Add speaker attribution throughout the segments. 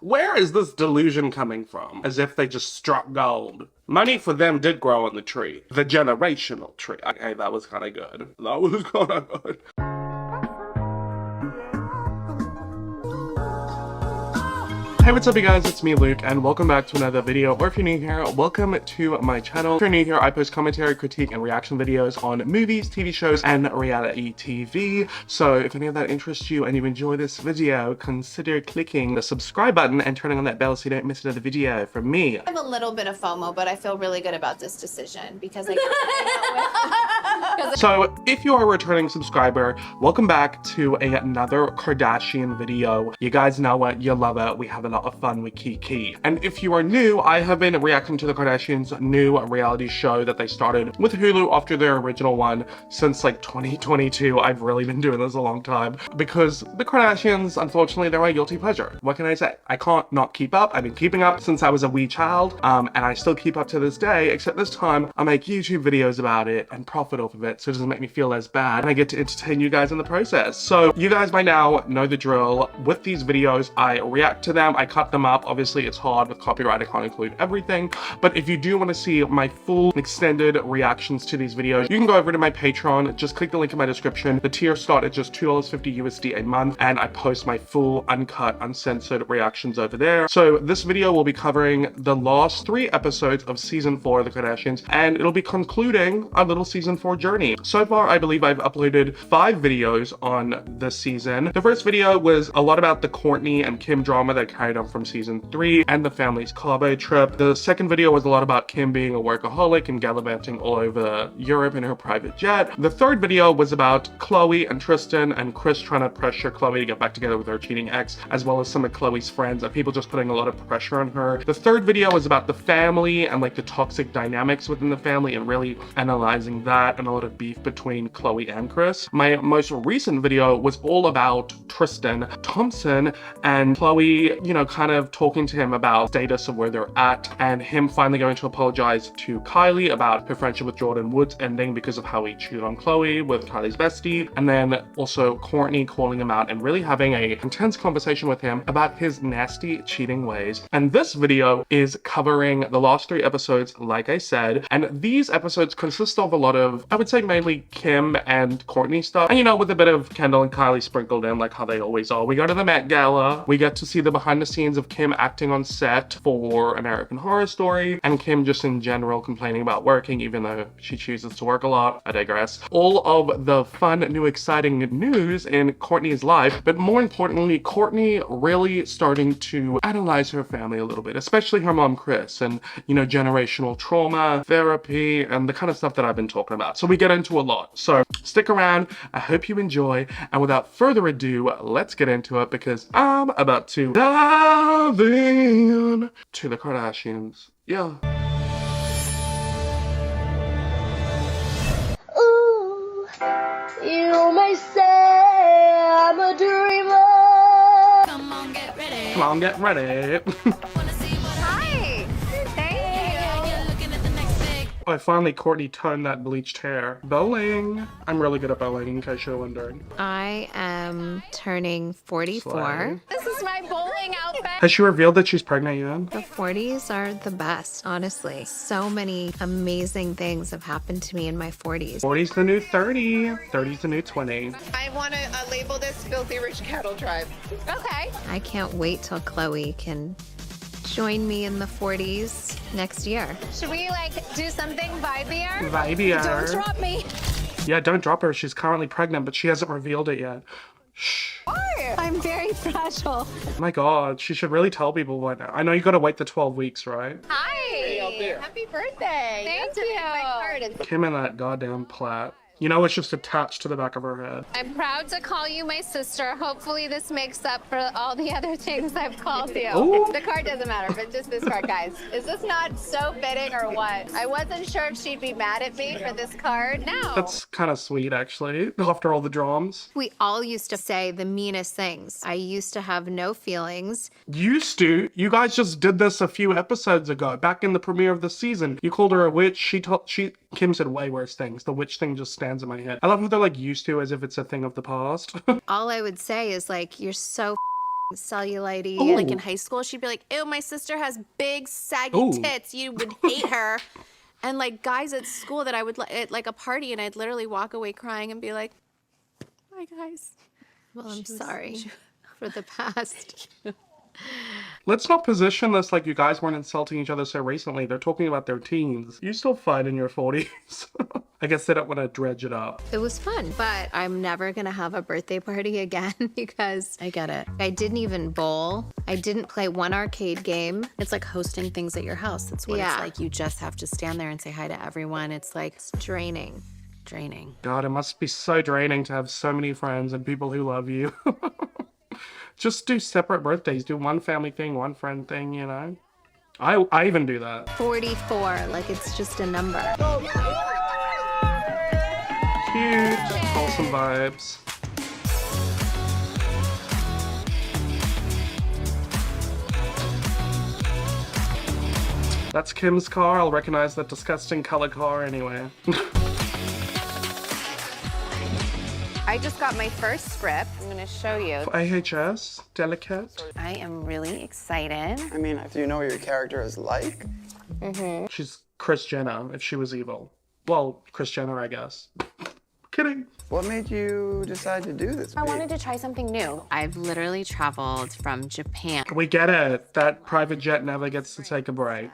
Speaker 1: Where is this delusion coming from? As if they just struck gold. Money for them did grow on the tree. The generational tree. Okay, that was kind of good. That was kind of good. Hey, what's up you guys, it's me Luke and welcome back to another video, or if you're new here, welcome to my channel. If you're new here, I post commentary, critique, and reaction videos on movies, TV shows, and reality TV. So if any of that interests you and you enjoy this video, consider clicking the subscribe button and turning on that bell so you don't miss another video from me.
Speaker 2: I have a little bit of FOMO, but I feel really good about this decision because I get to hang out with.
Speaker 1: So if you are a returning subscriber, welcome back to another Kardashian video. You guys know it, you love it, we have a lot of fun with Kiki. And if you are new, I have been reacting to the Kardashians' new reality show that they started with Hulu after their original one since like 2022. I've really been doing this a long time because the Kardashians, unfortunately, they're my guilty pleasure. What can I say? I can't not keep up. I've been keeping up since I was a wee child, and I still keep up to this day, except this time I make YouTube videos about it and profit off of it, so it doesn't make me feel as bad, and I get to entertain you guys in the process. So you guys by now know the drill. With these videos, I react to them, I cut them up. Obviously it's hard with copyright, I can't include everything, but if you do want to see my full extended reactions to these videos, you can go over to my Patreon. Just click the link in my description. The tier start at just $2.50 USD a month, and I post my full uncut, uncensored reactions over there. So this video will be covering the last 3 episodes of season 4 of the Kardashians, and it'll be concluding our little season 4 journey. So far, I believe I've uploaded 5 videos on this season. The first video was a lot about the Kourtney and Kim drama that carried on from season 3 and the family's Cabo trip. The second video was a lot about Kim being a workaholic and gallivanting all over Europe in her private jet. The third video was about Khloe and Tristan and Kris trying to pressure Khloe to get back together with her cheating ex, as well as some of Khloe's friends and people just putting a lot of pressure on her. The third video was about the family and like the toxic dynamics within the family and really analyzing that, and a lot of beef between Khloe and Kris. My most recent video was all about Tristan Thompson and Khloe, you know, kind of talking to him about status of where they're at, and him finally going to apologize to Kylie about her friendship with Jordan Woods ending because of how he cheated on Khloe with Kylie's bestie, and then also Kourtney calling him out and really having a intense conversation with him about his nasty cheating ways. And this video is covering the last 3 episodes, like I said, and these episodes consist of a lot of, I would say mainly Kim and Kourtney stuff, and you know, with a bit of Kendall and Kylie sprinkled in like how they always are. We go to the Met Gala, we get to see the behind the scenes of Kim acting on set for American Horror Story, and Kim just in general complaining about working even though she chooses to work a lot. I digress. All of the fun, new, exciting news in Kourtney's life, but more importantly, Kourtney really starting to analyze her family a little bit, especially her mom Kris, and you know, generational trauma, therapy, and the kind of stuff that I've been talking about. So we get into a lot. So stick around, I hope you enjoy, and without further ado, let's get into it because I'm about to dive in to the Kardashians. Yeah.
Speaker 3: Ooh, you may say I'm a dreamer.
Speaker 2: Come on, get ready.
Speaker 1: Come on, get ready.
Speaker 2: Hi.
Speaker 1: I finally Kourtney toned that bleached hair. Bowling. I'm really good at bowling, in case you're wondering.
Speaker 4: I am turning 44.
Speaker 1: Slay.
Speaker 2: This is my bowling outfit.
Speaker 1: Has she revealed that she's pregnant yet?
Speaker 4: The 40s are the best, honestly. So many amazing things have happened to me in my 40s.
Speaker 1: 40's the new 30. 30's the new 20.
Speaker 2: I want to label this Filthy Rich Cattle Tribe. Okay.
Speaker 4: I can't wait till Khloe can join me in the 40s next year.
Speaker 2: Should we like do something vibier?
Speaker 1: Vibier.
Speaker 2: Don't drop me.
Speaker 1: Yeah, don't drop her. She's currently pregnant, but she hasn't revealed it yet. Shh.
Speaker 2: I'm very fragile.
Speaker 1: Oh my god, she should really tell people by now. I know you gotta wait the 12 weeks, right?
Speaker 2: Hi. Happy birthday. Thank you.
Speaker 1: Kim and that goddamn plait. You know, it's just attached to the back of her head.
Speaker 2: I'm proud to call you my sister. Hopefully this makes up for all the other things I've called you.
Speaker 1: Ooh.
Speaker 2: The card doesn't matter, but just this card, guys. Is this not so fitting or what? I wasn't sure if she'd be mad at me for this card. No.
Speaker 1: That's kind of sweet, actually, after all the drums.
Speaker 4: We all used to say the meanest things. I used to have no feelings.
Speaker 1: Used to? You guys just did this a few episodes ago, back in the premiere of the season. You called her a witch. Kim said way worse things. The witch thing just stands in my head. I love how they're like used to as if it's a thing of the past.
Speaker 4: All I would say is like, you're so cellulite.
Speaker 1: Ooh.
Speaker 5: Like in high school, she'd be like, ew, my sister has big saggy
Speaker 1: Ooh.
Speaker 5: tits. You would hate her. And like guys at school that I would at like a party, and I'd literally walk away crying and be like, "Hi guys."
Speaker 4: Well, I'm sorry for the past.
Speaker 1: Let's not position this like you guys weren't insulting each other so recently. They're talking about their teens. You still fight in your 40s. I guess they don't want to dredge it up.
Speaker 4: It was fun, but I'm never gonna have a birthday party again because
Speaker 5: I get it.
Speaker 4: I didn't even bowl. I didn't play one arcade game.
Speaker 5: It's like hosting things at your house. That's what
Speaker 4: Yeah.
Speaker 5: it's like. You just have to stand there and say hi to everyone. It's like
Speaker 4: It's draining.
Speaker 5: draining.
Speaker 1: God, it must be so draining to have so many friends and people who love you. Just do separate birthdays. Do one family thing, one friend thing, you know? I even do that.
Speaker 4: 44, like it's just a number.
Speaker 1: Cute, wholesome vibes. That's Kim's car. I'll recognize that disgusting color car anyway.
Speaker 2: I just got my first script. I'm gonna show you.
Speaker 1: AHS, delicate.
Speaker 2: I am really excited.
Speaker 6: I mean, do you know what your character is like?
Speaker 1: She's Kris Jenner if she was evil. Well, Kris Jenner, I guess. Kidding.
Speaker 6: What made you decide to do this?
Speaker 2: I wanted to try something new.
Speaker 5: I've literally traveled from Japan,
Speaker 1: We get it. That private jet never gets to take a break.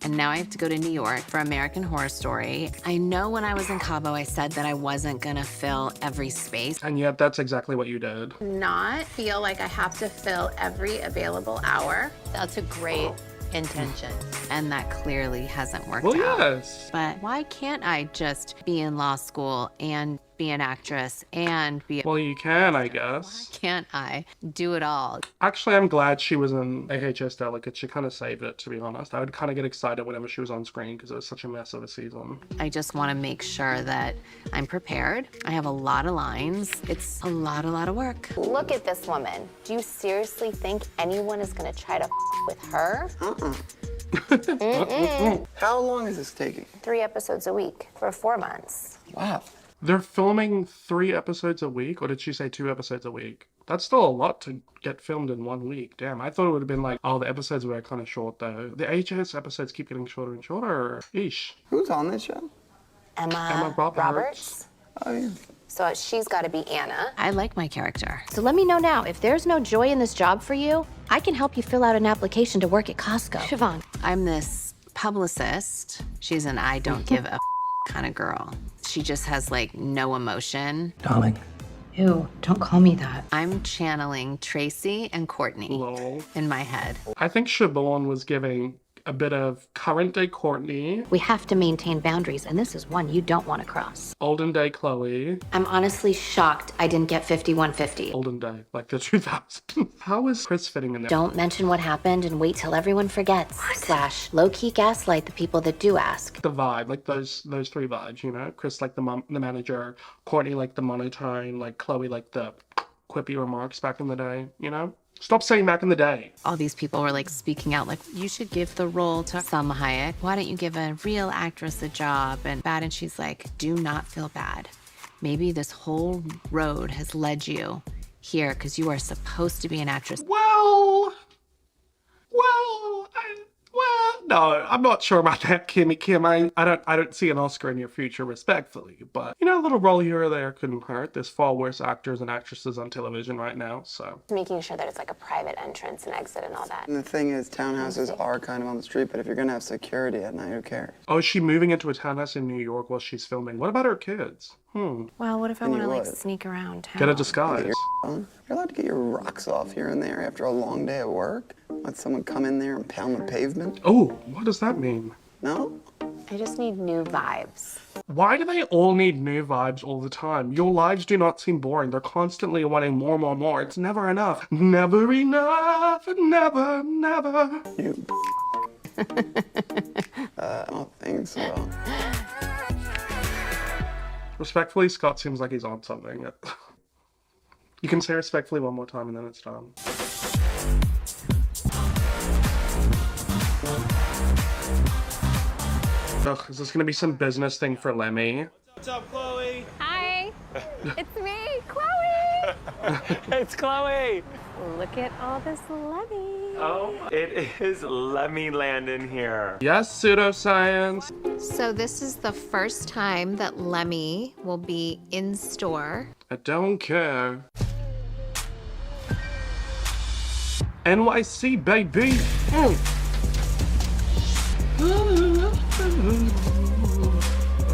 Speaker 5: and now I have to go to New York for American Horror Story. I know when I was in Cabo, I said that I wasn't gonna fill every space.
Speaker 1: And yet that's exactly what you did.
Speaker 4: Not feel like I have to fill every available hour.
Speaker 7: That's a great intention.
Speaker 5: And that clearly hasn't worked
Speaker 1: Well,
Speaker 5: out.
Speaker 1: yes.
Speaker 5: But why can't I just be in law school and be an actress and be
Speaker 1: Well, you can, I guess.
Speaker 5: can't I do it all?
Speaker 1: Actually, I'm glad she was in AHS Delicate. She kind of saved it, to be honest. I would kind of get excited whenever she was on screen because it was such a mess of a season.
Speaker 5: I just want to make sure that I'm prepared. I have a lot of lines. It's a lot of work.
Speaker 2: Look at this woman. Do you seriously think anyone is gonna try to with her?
Speaker 6: How long is this taking?
Speaker 2: 3 episodes a week for 4 months.
Speaker 6: Wow.
Speaker 1: They're filming 3 episodes a week, or did she say 2 episodes a week? That's still a lot to get filmed in 1 week. Damn, I thought it would have been like, oh, the episodes were kind of short though. The AHS episodes keep getting shorter and shorter. Eesh.
Speaker 6: Who's on this show?
Speaker 2: Emma
Speaker 1: Roberts.
Speaker 6: Oh, yeah.
Speaker 2: So she's gotta be Anna.
Speaker 5: I like my character.
Speaker 7: So let me know now, if there's no joy in this job for you, I can help you fill out an application to work at Costco. Siobhan.
Speaker 5: I'm this publicist. She's an I don't give a kind of girl. She just has like no emotion.
Speaker 6: Darling.
Speaker 7: Ew, don't call me that.
Speaker 5: I'm channeling Tracy and Kourtney
Speaker 1: Lol.
Speaker 5: in my head.
Speaker 1: I think Siobhan was giving a bit of current day Kourtney,
Speaker 7: We have to maintain boundaries, and this is one you don't want to cross.
Speaker 1: olden day Khloe,
Speaker 7: I'm honestly shocked I didn't get 5150.
Speaker 1: olden day, like the 2000s. How is Kris fitting in there?
Speaker 7: Don't mention what happened and wait till everyone forgets. / low-key gaslight the people that do ask.
Speaker 1: The vibe, like those 3 vibes, you know? Kris like the manager, Kourtney like the monotone, like Khloe like the quippy remarks back in the day, you know? Stop saying back in the day.
Speaker 5: All these people were like speaking out like, you should give the role to Salma Hayek. Why don't you give a real actress a job? And she's like, do not feel bad. Maybe this whole road has led you here because you are supposed to be an actress.
Speaker 1: Well, no, I'm not sure about that, Kim. I don't see an Oscar in your future, respectfully. But, you know, a little role here or there couldn't hurt. There's far worse actors and actresses on television right now, so.
Speaker 2: Making sure that it's like a private entrance and exit and all that.
Speaker 6: And the thing is, townhouses are kind of on the street, but if you're going to have security at night, who cares?
Speaker 1: Oh, is she moving into a townhouse in New York while she's filming? What about her kids?
Speaker 2: Well, what if I
Speaker 6: And
Speaker 2: want to
Speaker 6: you
Speaker 2: like
Speaker 6: would.
Speaker 2: sneak around town?
Speaker 1: Get a disguise.
Speaker 6: You're allowed to get your rocks off here and there after a long day at work. Let someone come in there and pound the pavement.
Speaker 1: Oh, what does that mean?
Speaker 6: No?
Speaker 2: I just need new vibes.
Speaker 1: Why do they all need new vibes all the time? Your lives do not seem boring. They're constantly wanting more. It's never enough. Never enough. Never.
Speaker 6: You. I don't think so.
Speaker 1: Respectfully, Scott seems like he's on something. You can say respectfully one more time and then it's done. Ugh, is this gonna be some business thing for Lemmy?
Speaker 8: What's up, Khloe?
Speaker 2: Hi, it's me, Chloe.
Speaker 8: It's Khloe. Look at all this Lemmy.
Speaker 9: Oh, it is Lemmy land in here.
Speaker 1: Yes, pseudoscience.
Speaker 4: So this is the first time that Lemmy will be in store.
Speaker 1: I don't care. NYC, baby.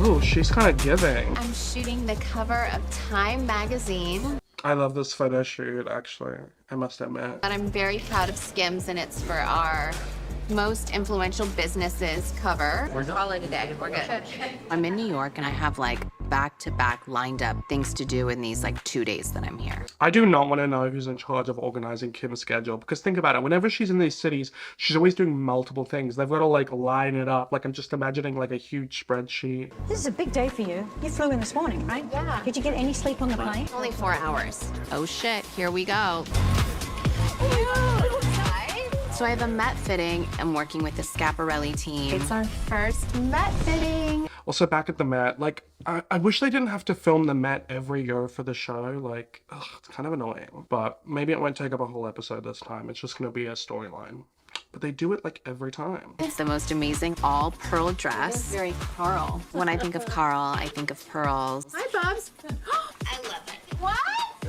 Speaker 1: Oh, she's kind of giving.
Speaker 4: I'm shooting the cover of Time magazine.
Speaker 1: I love this photo shoot, actually. I must admit.
Speaker 4: And I'm very proud of Skims, and it's for our most influential businesses cover. We're call it a day. We're good.
Speaker 5: I'm in New York and I have like back-to-back lined up things to do in these like 2 days that I'm here.
Speaker 1: I do not want to know who's in charge of organizing Kim's schedule, because think about it, whenever she's in these cities, she's always doing multiple things. They've got to like line it up. Like I'm just imagining like a huge spreadsheet.
Speaker 10: This is a big day for you. You flew in this morning, right?
Speaker 4: Yeah.
Speaker 10: Did you get any sleep on the plane?
Speaker 4: Only 4 hours.
Speaker 5: Oh shit, here we go. So I have a Met fitting. I'm working with the Schiaparelli team.
Speaker 4: It's our first Met fitting.
Speaker 1: Also, back at the Met, like, I wish they didn't have to film the Met every year for the show. Like, ugh, it's kind of annoying. But maybe it won't take up a whole episode this time. It's just going to be a storyline. But they do it, like, every time.
Speaker 5: It's the most amazing all pearl dress.
Speaker 4: Very Carl.
Speaker 5: When I think of Carl, I think of pearls.
Speaker 4: Hi, Bubs. I love it. What?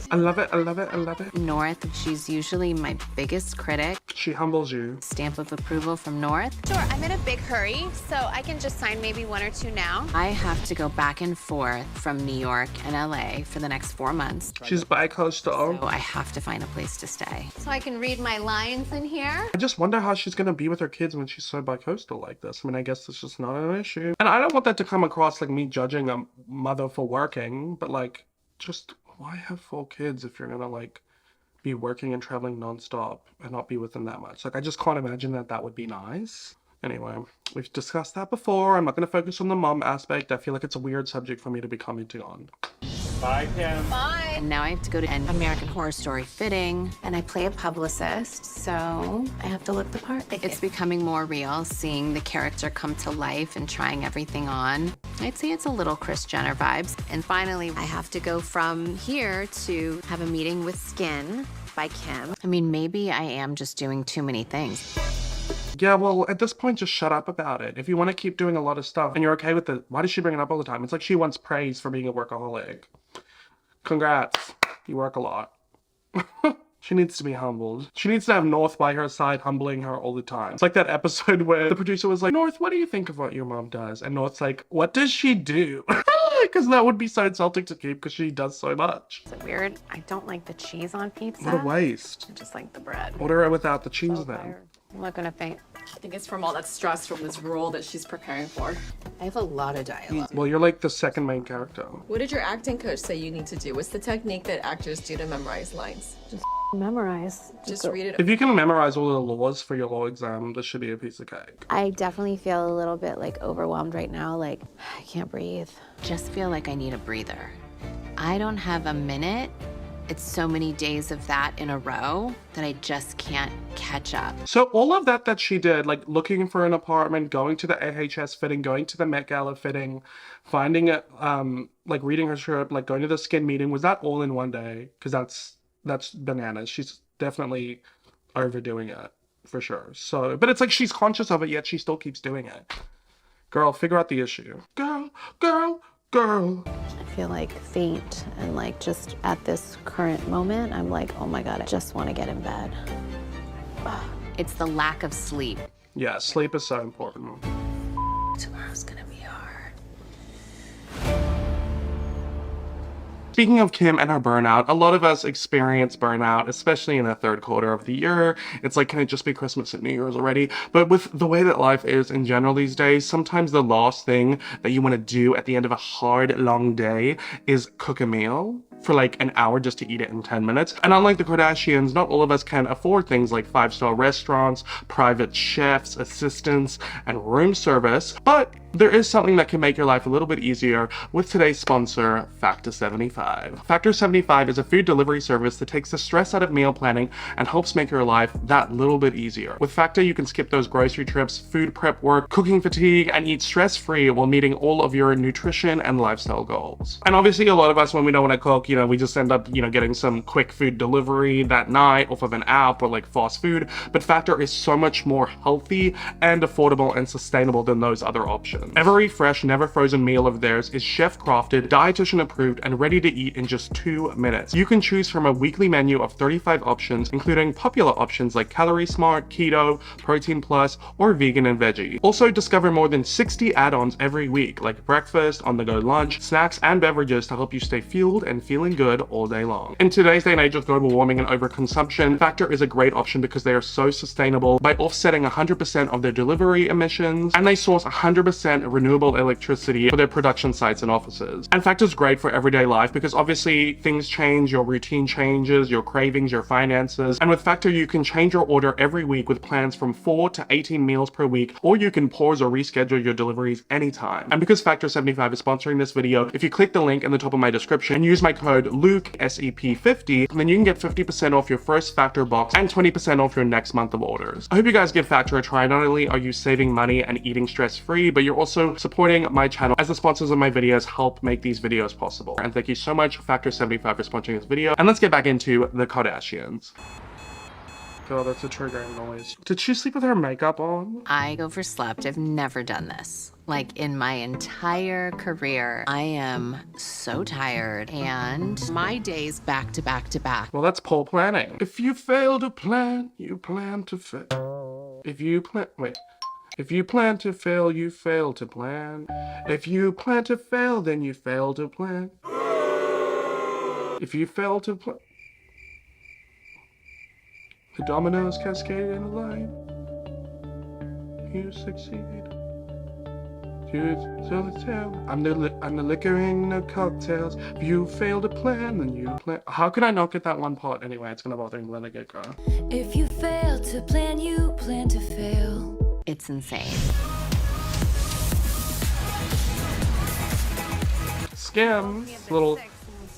Speaker 1: I love it, I love it, I love it.
Speaker 5: North, she's usually my biggest critic.
Speaker 1: She humbles you.
Speaker 5: Stamp of approval from North.
Speaker 4: Sure, I'm in a big hurry, so I can just sign maybe 1 or 2 now.
Speaker 5: I have to go back and forth from New York and LA for the next 4 months.
Speaker 1: She's bi-coastal.
Speaker 5: So I have to find a place to stay.
Speaker 4: So I can read my lines in here.
Speaker 1: I just wonder how she's gonna be with her kids when she's so bi-coastal like this. I mean, I guess it's just not an issue. And I don't want that to come across like me judging a mother for working, but like, just why have 4 kids if you're gonna like be working and traveling nonstop and not be with them that much? Like, I just can't imagine that that would be nice. Anyway, we've discussed that before. I'm not gonna focus on the mom aspect. I feel like it's a weird subject for me to be commenting on.
Speaker 9: Bye, Kim.
Speaker 4: Bye.
Speaker 5: And now I have to go to an American Horror Story fitting.
Speaker 4: And I play a publicist, so I have to look the part.
Speaker 5: It's becoming more real, seeing the character come to life and trying everything on. I'd say it's a little Kris Jenner vibes.
Speaker 4: And finally, I have to go from here to have a meeting with Skin by Kim.
Speaker 5: I mean, maybe I am just doing too many things.
Speaker 1: Yeah, well, at this point, just shut up about it. If you want to keep doing a lot of stuff and you're okay with it, why does she bring it up all the time? It's like she wants praise for being a workaholic. Congrats. You work a lot. She needs to be humbled. She needs to have North by her side, humbling her all the time. It's like that episode where the producer was like, North, what do you think of what your mom does? And North's like, what does she do? Because that would be so insulting to keep because she does so much.
Speaker 8: Is it weird? I don't like the cheese on pizza.
Speaker 1: What a waste.
Speaker 8: I just like the bread.
Speaker 1: Order it without the cheese then.
Speaker 8: I'm not gonna faint.
Speaker 11: I think it's from all that stress from this role that she's preparing for.
Speaker 8: I have a lot of dialogue.
Speaker 1: Well, you're like the second main character.
Speaker 11: What did your acting coach say you need to do? What's the technique that actors do to memorize lines?
Speaker 8: Just memorize.
Speaker 11: Just read it.
Speaker 1: If you can memorize all the laws for your law exam, this should be a piece of cake.
Speaker 4: I definitely feel a little bit like overwhelmed right now. Like, I can't breathe.
Speaker 5: Just feel like I need a breather. I don't have a minute. It's so many days of that in a row that I just can't catch up.
Speaker 1: So all of that she did, like looking for an apartment, going to the AHS fitting, going to the Met Gala fitting, finding it, like reading her script, like going to the Skin meeting, was that all in one day? Because that's bananas. She's definitely overdoing it, for sure. So, but it's like she's conscious of it, yet she still keeps doing it. Girl, figure out the issue. Girl.
Speaker 8: I feel like faint, and like just at this current moment, I'm like, oh my God, I just want to get in bed.
Speaker 5: It's the lack of sleep.
Speaker 1: Yeah, sleep is so important.
Speaker 8: Tomorrow's gonna be hard.
Speaker 1: Speaking of Kim and her burnout, a lot of us experience burnout, especially in the third quarter of the year. It's like, can it just be Christmas and New Year's already? But with the way that life is in general these days, sometimes the last thing that you want to do at the end of a hard, long day is cook a meal for like an hour just to eat it in 10 minutes. And unlike the Kardashians, not all of us can afford things like 5-star restaurants, private chefs, assistants, and room service. But there is something that can make your life a little bit easier with today's sponsor, Factor 75. Factor 75 is a food delivery service that takes the stress out of meal planning and helps make your life that little bit easier. With Factor, you can skip those grocery trips, food prep work, cooking fatigue, and eat stress-free while meeting all of your nutrition and lifestyle goals. And obviously, a lot of us, when we don't want to cook, you know, we just end up, you know, getting some quick food delivery that night off of an app or like fast food. But Factor is so much more healthy and affordable and sustainable than those other options. Every fresh, never frozen meal of theirs is chef crafted, dietitian approved, and ready to eat in just 2 minutes. You can choose from a weekly menu of 35 options, including popular options like Calorie Smart, Keto, Protein Plus, or Vegan and Veggie. Also discover more than 60 add-ons every week, like breakfast, on-the-go lunch, snacks, and beverages to help you stay fueled and feeling good all day long. In today's day and age of global warming and overconsumption, Factor is a great option because they are so sustainable by offsetting 100% of their delivery emissions, and they source 100% renewable electricity for their production sites and offices. And Factor's great for everyday life because obviously things change, your routine changes, your cravings, your finances, and with Factor you can change your order every week with plans from 4 to 18 meals per week, or you can pause or reschedule your deliveries anytime. And because Factor 75 is sponsoring this video, if you click the link in the top of my description and use my code Luke SEP50, then you can get 50% off your first Factor box and 20% off your next month of orders. I hope you guys give Factor a try. Not only are you saving money and eating stress-free, but you're also supporting my channel as the sponsors of my videos help make these videos possible. And thank you so much, Factor 75, for sponsoring this video. And let's get back into the Kardashians. Oh, that's a triggering noise. Did she sleep with her makeup on?
Speaker 5: I overslept. I've never done this. Like in my entire career, I am so tired and my days back to back to back.
Speaker 1: Well, that's poor planning. If you fail to plan, you plan to fail. If you plan to fail, you fail to plan. If you plan to fail, then you fail to plan. If you fail to plan. The dominoes cascade in a line. You succeed. You tell the tale. I'm the liquor in the cocktails. If you fail to plan, then you plan. How can I not get that one part? Anyway, it's gonna bother me when I get girl.
Speaker 3: If you fail to plan, you plan to fail.
Speaker 5: It's insane.
Speaker 1: Skims, little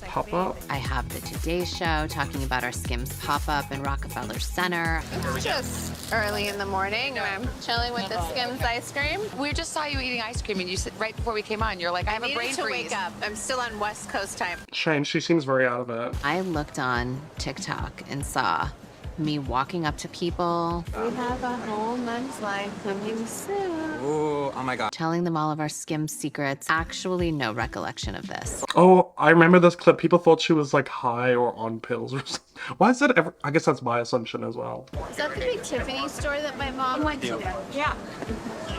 Speaker 1: pop-up.
Speaker 5: I have the Today Show talking about our Skims pop-up in Rockefeller Center.
Speaker 2: It's just early in the morning and I'm chilling with the Skims ice cream.
Speaker 12: We just saw you eating ice cream and you said right before we came on, you're like, I have a brain
Speaker 2: to
Speaker 12: freeze.
Speaker 2: wake up. I'm still on West Coast time.
Speaker 1: Shame, she seems very out of it.
Speaker 5: I looked on TikTok and saw me walking up to people.
Speaker 2: We have a whole men's line coming soon.
Speaker 6: Oh my God.
Speaker 5: Telling them all of our Skims secrets. Actually, no recollection of this.
Speaker 1: Oh, I remember this clip. People thought she was like high or on pills or something. Why is that ever? I guess that's my assumption as well.
Speaker 2: Is that the big Tiffany store that my mom went to? Yeah.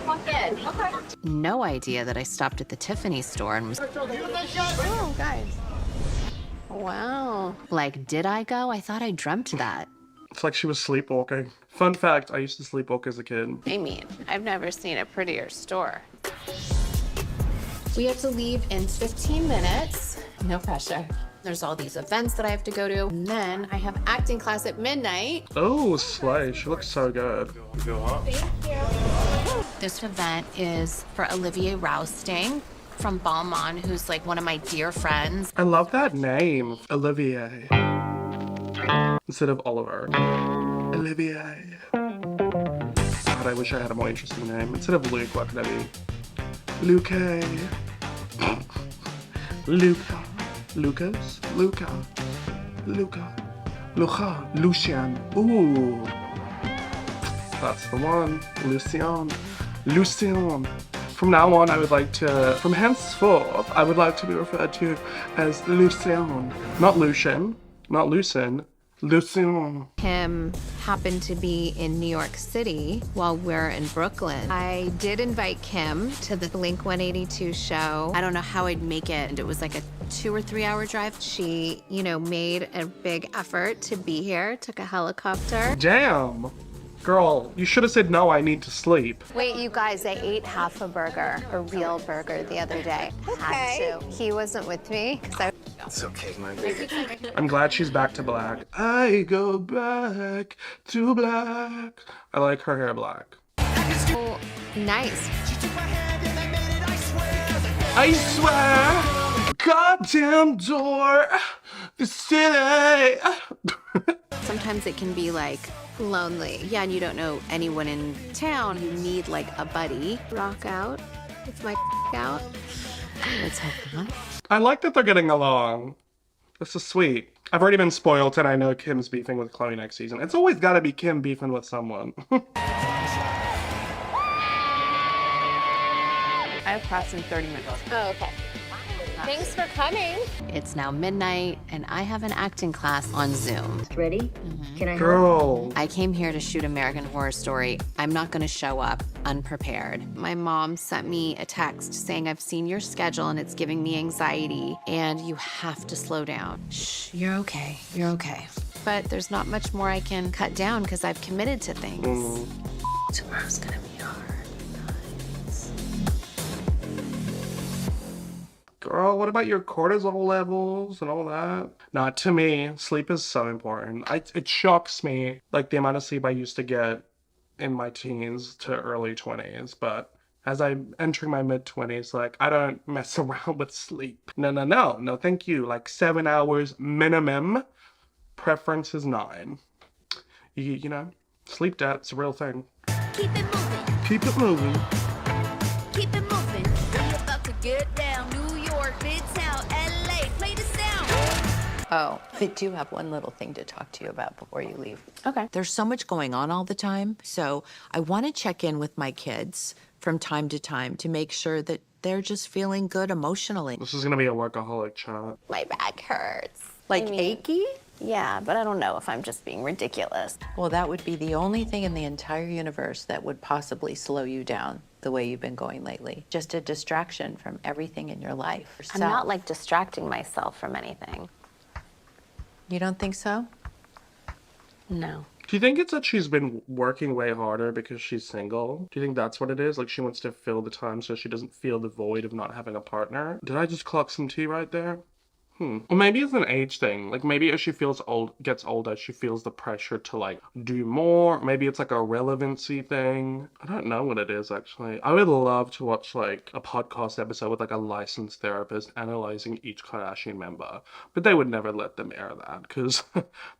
Speaker 2: Walk in. Okay.
Speaker 5: No idea that I stopped at the Tiffany store and was
Speaker 2: Oh, guys. Wow.
Speaker 5: like, did I go? I thought I dreamt that.
Speaker 1: It's like she was sleepwalking. Fun fact, I used to sleepwalk as a kid.
Speaker 2: I mean, I've never seen a prettier store.
Speaker 4: We have to leave in 15 minutes. No pressure. There's all these events that I have to go to. And then I have acting class at midnight.
Speaker 1: Oh, slay. She looks so good.
Speaker 5: This event is for Olivier Rousting from Balmain, who's like one of my dear friends.
Speaker 1: I love that name, Olivier. Instead of Oliver. Olivier. God, I wish I had a more interesting name. Instead of Luke, what could I be? Luke. Luca. Lucas? Luca. Lucian. Ooh. That's the one. Lucien. From now on, I would like to, from henceforth, I would like to be referred to as Lucien. Not Lucian. Not Lucien. Lucien.
Speaker 8: Him happened to be in New York City while we're in Brooklyn. I did invite Kim to the Blink 182 show. I don't know how I'd make it, and it was like a 2 or 3 hour drive. She, you know, made a big effort to be here, took a helicopter.
Speaker 1: Damn. Girl, you should have said, no, I need to sleep.
Speaker 8: Wait, you guys, I ate half a burger, a real burger the other day. Had to. He wasn't with me because I...
Speaker 6: It's okay, my baby.
Speaker 1: I'm glad she's back to black. I go back to black. I like her hair black.
Speaker 8: Oh, nice.
Speaker 1: I swear, goddamn door, the city.
Speaker 8: Sometimes it can be like lonely. Yeah, and you don't know anyone in town. You need like a buddy. Rock out with my out. Let's hope not.
Speaker 1: I like that they're getting along. This is sweet. I've already been spoiled and I know Kim's beefing with Khloe next season. It's always gotta be Kim beefing with someone.
Speaker 5: I have class in 30 minutes.
Speaker 2: Oh, okay. Thanks for coming.
Speaker 5: It's now midnight, and I have an acting class on Zoom.
Speaker 10: Ready? Can I
Speaker 1: Girl.
Speaker 5: I came here to shoot American Horror Story. I'm not gonna show up unprepared. My mom sent me a text saying, I've seen your schedule and it's giving me anxiety, and you have to slow down. Shh, you're okay, you're okay. But there's not much more I can cut down because I've committed to things. Tomorrow's gonna be hard.
Speaker 1: Girl, what about your cortisol levels and all that? Nah, to me, sleep is so important. It shocks me, like, the amount of sleep I used to get in my teens to early 20s, but as I'm entering my mid-20s, like, I don't mess around with sleep. No, thank you. Like, 7 hours minimum. Preference is 9. You know, sleep debt's a real thing.
Speaker 3: Keep it moving,
Speaker 1: Keep it moving.
Speaker 3: keep it moving. We about to get down. New York, Midtown, LA, play the sound.
Speaker 13: Oh, I do have one little thing to talk to you about before you leave.
Speaker 5: Okay.
Speaker 13: There's so much going on all the time, so I want to check in with my kids from time to time to make sure that they're just feeling good emotionally.
Speaker 1: This is gonna be a workaholic chat.
Speaker 4: My back hurts.
Speaker 13: Like achy?
Speaker 4: Yeah, but I don't know if I'm just being ridiculous.
Speaker 13: Well, that would be the only thing in the entire universe that would possibly slow you down the way you've been going lately. Just a distraction from everything in your life.
Speaker 4: I'm not like distracting myself from anything.
Speaker 13: You don't think so?
Speaker 4: No.
Speaker 1: Do you think it's that she's been working way harder because she's single? Do you think that's what it is? Like, she wants to fill the time so she doesn't feel the void of not having a partner? Did I just clock some tea right there? Or maybe it's an age thing. Like, maybe as she gets older, she feels the pressure to, like, do more. Maybe it's like a relevancy thing. I don't know what it is, actually. I would love to watch, like, a podcast episode with, like, a licensed therapist analyzing each Kardashian member. But they would never let them air that because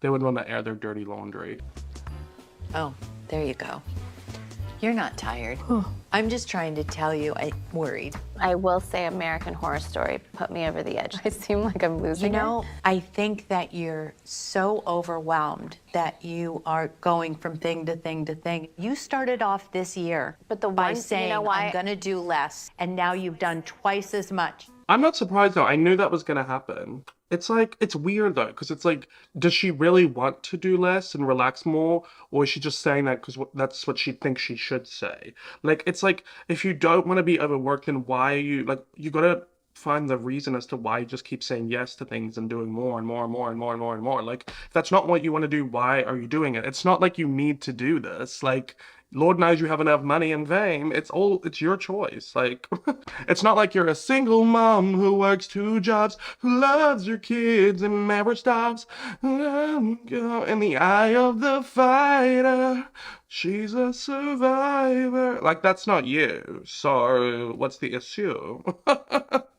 Speaker 1: they would want to air their dirty laundry.
Speaker 13: Oh, there you go. You're not tired. I'm just trying to tell you, I'm worried.
Speaker 4: I will say American Horror Story put me over the edge. I seem like I'm losing
Speaker 13: You know, I think that you're so overwhelmed that you are going from thing to thing to thing. You started off this year
Speaker 4: But the
Speaker 13: by
Speaker 4: one-
Speaker 13: saying,
Speaker 4: you know why-
Speaker 13: I'm gonna do less, and now you've done twice as much.
Speaker 1: I'm not surprised though. I knew that was gonna happen. It's like, it's weird though, because it's like, does she really want to do less and relax more? Or is she just saying that because that's what she thinks she should say? Like, it's like, if you don't want to be overworked, then why are you, like, you gotta find the reason as to why you just keep saying yes to things and doing more and more and more and more and more and more. Like, if that's not what you want to do, why are you doing it? It's not like you need to do this. Like, Lord knows you have enough money and fame. It's your choice. Like, it's not like you're a single mom who works 2 jobs, who loves your kids and never stops. In the eye of the fighter, she's a survivor. Like, that's not you. So, what's the issue?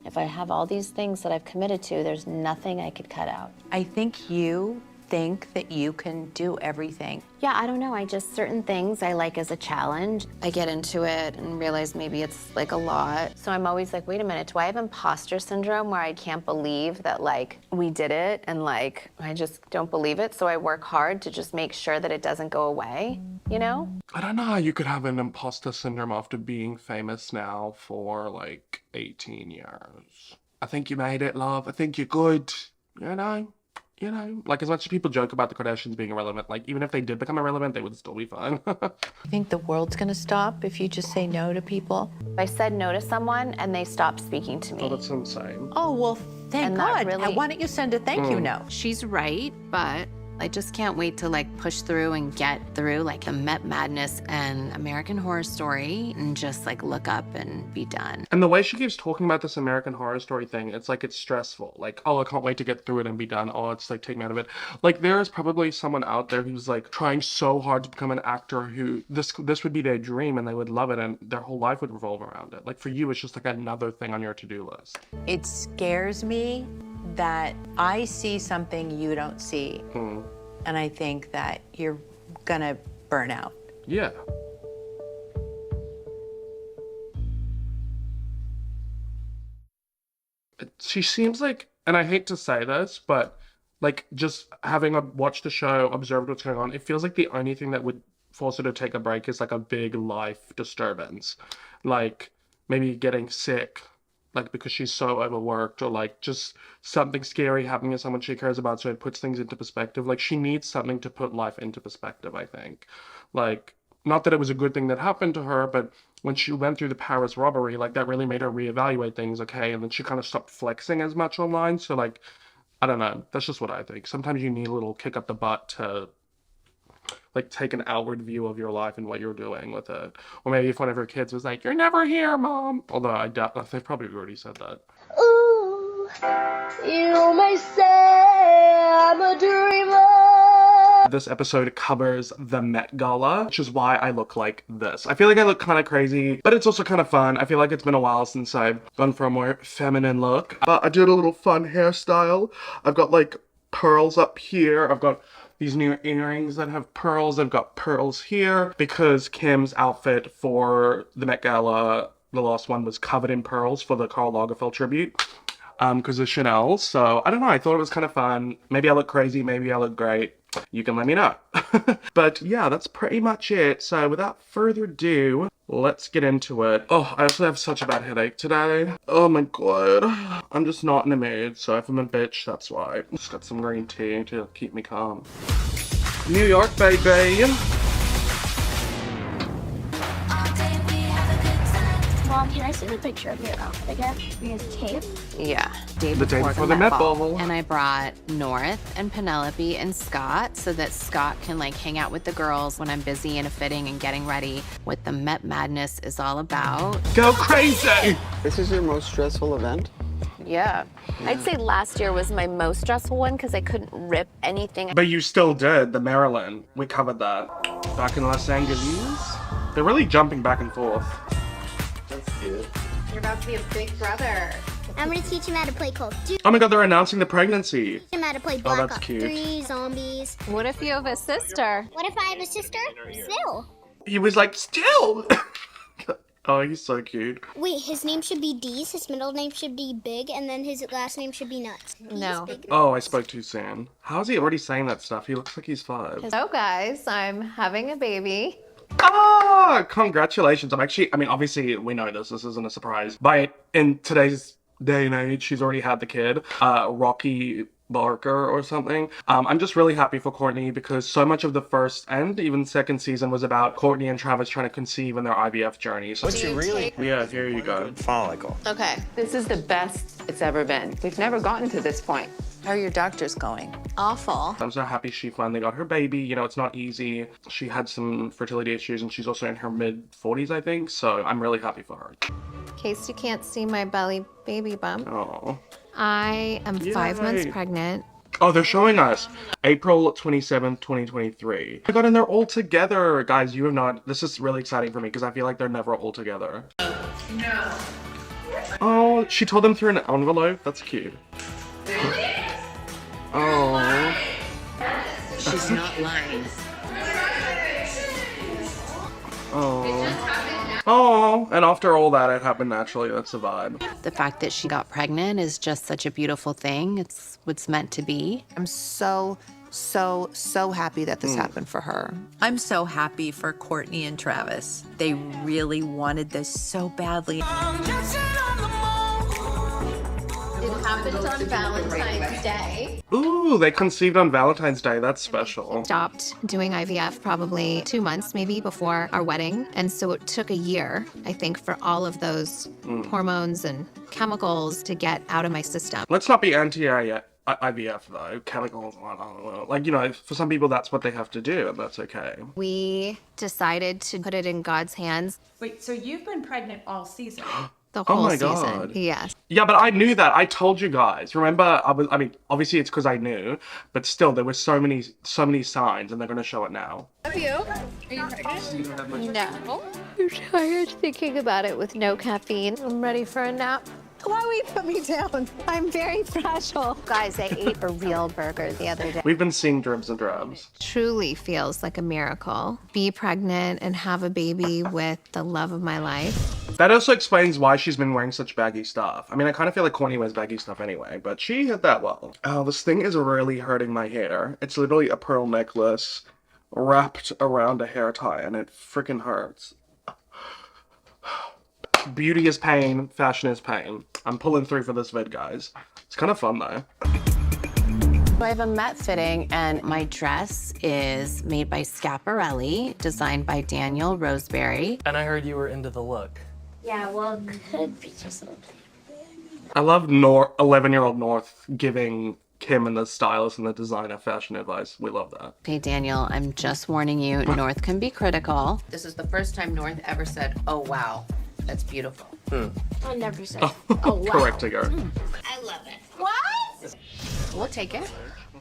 Speaker 4: If I have all these things that I've committed to, there's nothing I could cut out.
Speaker 13: I think you think that you can do everything.
Speaker 4: Yeah, I don't know. I just, certain things I like as a challenge. I get into it and realize maybe it's like a lot. So I'm always like, wait a minute, do I have imposter syndrome where I can't believe that like we did it and like I just don't believe it? So I work hard to just make sure that it doesn't go away, you know?
Speaker 1: I don't know how you could have an imposter syndrome after being famous now for like 18 years. I think you made it, love. I think you're good. You know, like, as much as people joke about the Kardashians being irrelevant, like, even if they did become irrelevant, they would still be fine.
Speaker 13: You think the world's gonna stop if you just say no to people?
Speaker 4: I said no to someone and they stopped speaking to me.
Speaker 1: Oh, that's insane.
Speaker 13: Oh, well, thank
Speaker 4: And that
Speaker 13: God.
Speaker 4: really-
Speaker 13: Why don't you send a thank you note?
Speaker 5: She's right, but I just can't wait to like push through and get through like the Met Madness and American Horror Story and just like look up and be done.
Speaker 1: And the way she keeps talking about this American Horror Story thing, it's like it's stressful. Like, oh, I can't wait to get through it and be done. Oh, it's like, take me out of it. Like, there is probably someone out there who's like trying so hard to become an actor who this would be their dream and they would love it and their whole life would revolve around it. Like, for you, it's just like another thing on your to-do list.
Speaker 13: It scares me that I see something you don't see. And I think that you're gonna burn out.
Speaker 1: Yeah. She seems like and I hate to say this, but like just having watched the show, observed what's going on, it feels like the only thing that would force her to take a break is like a big life disturbance. Like maybe getting sick, like because she's so overworked, or like just something scary happening to someone she cares about, so it puts things into perspective. Like she needs something to put life into perspective, I think. Like, not that it was a good thing that happened to her, but when she went through the Paris robbery, like that really made her reevaluate things, okay? And then she kind of stopped flexing as much online. So like, I don't know. That's just what I think. Sometimes you need a little kick up the butt to like take an outward view of your life and what you're doing with it. Or maybe if one of her kids was like, "You're never here, Mom." Although I doubt they've probably already said that.
Speaker 3: Ooh, you may say I'm a dreamer.
Speaker 1: This episode covers the Met Gala, which is why I look like this. I feel like I look kind of crazy, but it's also kind of fun. I feel like it's been a while since I've gone for a more feminine look. I did a little fun hairstyle. I've got like pearls up here. I've got these new earrings that have pearls. I've got pearls here because Kim's outfit for the Met Gala, the last one, was covered in pearls for the Karl Lagerfeld tribute. Because of Chanel. So I don't know, I thought it was kind of fun. Maybe I look crazy, maybe I look great. You can let me know. But yeah, that's pretty much it. So without further ado, let's get into it. Oh, I also have such a bad headache today. Oh my god. I'm just not in the mood. So if I'm a bitch, that's why. Just got some green tea to keep me calm. New York, baby.
Speaker 14: Mom, can I see the picture of your outfit again? Your tape?
Speaker 5: Yeah,
Speaker 1: The day before the Met Ball.
Speaker 5: And I brought North and Penelope and Scott so that Scott can like hang out with the girls when I'm busy in a fitting and getting ready what the Met Madness is all about.
Speaker 1: Go crazy!
Speaker 6: This is your most stressful event?
Speaker 4: Yeah. I'd say last year was my most stressful one because I couldn't rip anything.
Speaker 1: But you still did, the Maryland. We covered that. Back in Los Angeles. They're really jumping back and forth.
Speaker 6: That's cute.
Speaker 2: You're about to be a big brother.
Speaker 14: I'm gonna teach him how to play Call of Duty.
Speaker 1: Oh my god, they're announcing the pregnancy.
Speaker 14: Teach him how to play
Speaker 1: Oh,
Speaker 14: Black
Speaker 1: that's
Speaker 14: Ops
Speaker 1: cute.
Speaker 14: 3, zombies.
Speaker 8: What if you have a sister?
Speaker 14: What if I have a sister? Still.
Speaker 1: He was like, still! Oh, he's so cute.
Speaker 14: Wait, his name should be Deez, his middle name should be Big, and then his last name should be Nuts.
Speaker 8: No.
Speaker 1: Oh, I spoke too soon. How is he already saying that stuff? He looks like he's 5.
Speaker 8: So guys, I'm having a baby.
Speaker 1: Ah, congratulations. Obviously we know this isn't a surprise. In today's day and age, she's already had the kid, Rocky Barker or something. I'm just really happy for Kourtney because so much of the first and even second season was about Kourtney and Travis trying to conceive in their IVF journey. So
Speaker 15: What's your really?
Speaker 1: Yeah, here you go.
Speaker 15: Follicle.
Speaker 8: Okay.
Speaker 13: This is the best it's ever been. We've never gotten to this point. How are your doctors going?
Speaker 8: Awful.
Speaker 1: I'm so happy she finally got her baby. You know, it's not easy. She had some fertility issues and she's also in her mid-40s, I think. So I'm really happy for her.
Speaker 8: In case you can't see my belly baby bump,
Speaker 1: Oh.
Speaker 8: I am 5 months
Speaker 1: Yay.
Speaker 8: pregnant.
Speaker 1: Oh, they're showing us April 27th, 2023. Oh my god, and they're all together. Guys, you have not. This is really exciting for me because I feel like they're never all together.
Speaker 12: No.
Speaker 1: Oh, she told them through an envelope. That's cute. Oh.
Speaker 13: She's not lying.
Speaker 1: Oh. Oh. And after all that, it happened naturally. That's the vibe.
Speaker 5: The fact that she got pregnant is just such a beautiful thing. It's what's meant to be.
Speaker 16: I'm so happy that this happened for her.
Speaker 13: I'm so happy for Kourtney and Travis. They really wanted this so badly.
Speaker 2: It happened on Valentine's Day.
Speaker 1: Ooh, they conceived on Valentine's Day. That's special.
Speaker 8: Stopped doing IVF probably 2 months maybe before our wedding. And so it took a year, I think, for all of those hormones and chemicals to get out of my system.
Speaker 1: Let's not be anti-IVF though. Chemicals, like, you know, for some people that's what they have to do, and that's okay.
Speaker 8: We decided to put it in God's hands.
Speaker 17: Wait, so you've been pregnant all season?
Speaker 8: The whole
Speaker 1: Oh my
Speaker 8: season.
Speaker 1: God.
Speaker 8: Yes.
Speaker 1: Yeah, but I knew that. I told you guys. Remember, obviously it's because I knew, but still, there were so many signs, and they're going to show it now.
Speaker 2: Have you? Are you pregnant?
Speaker 8: No. I'm tired thinking about it with no caffeine. I'm ready for a nap.
Speaker 10: Khloe put me down. I'm very fragile.
Speaker 4: Guys, I ate a real burger the other day.
Speaker 1: We've been seeing dribs and drabs.
Speaker 8: Truly feels like a miracle. Be pregnant and have a baby with the love of my life.
Speaker 1: That also explains why she's been wearing such baggy stuff. I mean, I kind of feel like Kourtney wears baggy stuff anyway, but she hit that well. Oh, this thing is really hurting my hair. It's literally a pearl necklace wrapped around a hair tie, and it freaking hurts. Beauty is pain, fashion is pain. I'm pulling through for this vid, guys. It's kind of fun, though.
Speaker 5: I have a Met fitting, and my dress is made by Schiaparelli, designed by Daniel Roseberry.
Speaker 15: And I heard you were into the look.
Speaker 14: Yeah, well, it could be just a
Speaker 1: I love 11-year-old North giving Kim and the stylist and the designer fashion advice. We love that.
Speaker 5: Okay, Daniel, I'm just warning you, North can be critical. This is the first time North ever said, oh, wow, that's beautiful.
Speaker 14: I never said, oh, wow.
Speaker 1: Correcting her.
Speaker 14: I love it. What?
Speaker 5: We'll take it.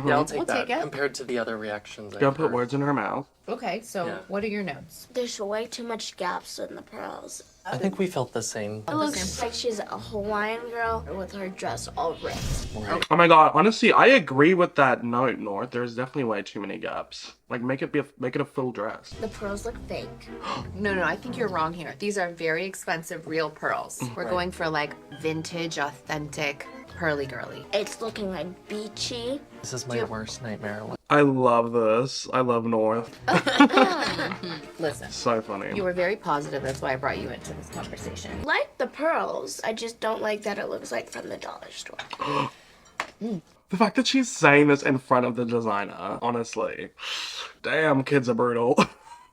Speaker 15: Yeah, I'll take
Speaker 5: We'll
Speaker 15: that
Speaker 5: take it.
Speaker 15: compared to the other reactions.
Speaker 1: Don't put words in her mouth.
Speaker 5: Okay, so what are your notes?
Speaker 14: There's way too much gaps in the pearls.
Speaker 15: I think we felt the same.
Speaker 14: It looks like she's a Hawaiian girl with her dress all ripped.
Speaker 1: Oh my god, honestly, I agree with that note, North. There's definitely way too many gaps. Like, make it a full dress.
Speaker 14: The pearls look fake.
Speaker 5: No, I think you're wrong here. These are very expensive real pearls. We're going for like vintage, authentic, pearly girly.
Speaker 14: It's looking like beachy.
Speaker 15: This is my worst nightmare.
Speaker 1: I love this. I love North.
Speaker 5: Listen,
Speaker 1: So funny.
Speaker 5: you were very positive. That's why I brought you into this conversation.
Speaker 14: Like the pearls, I just don't like that it looks like from the dollar store.
Speaker 1: The fact that she's saying this in front of the designer, honestly. Damn, kids are brutal.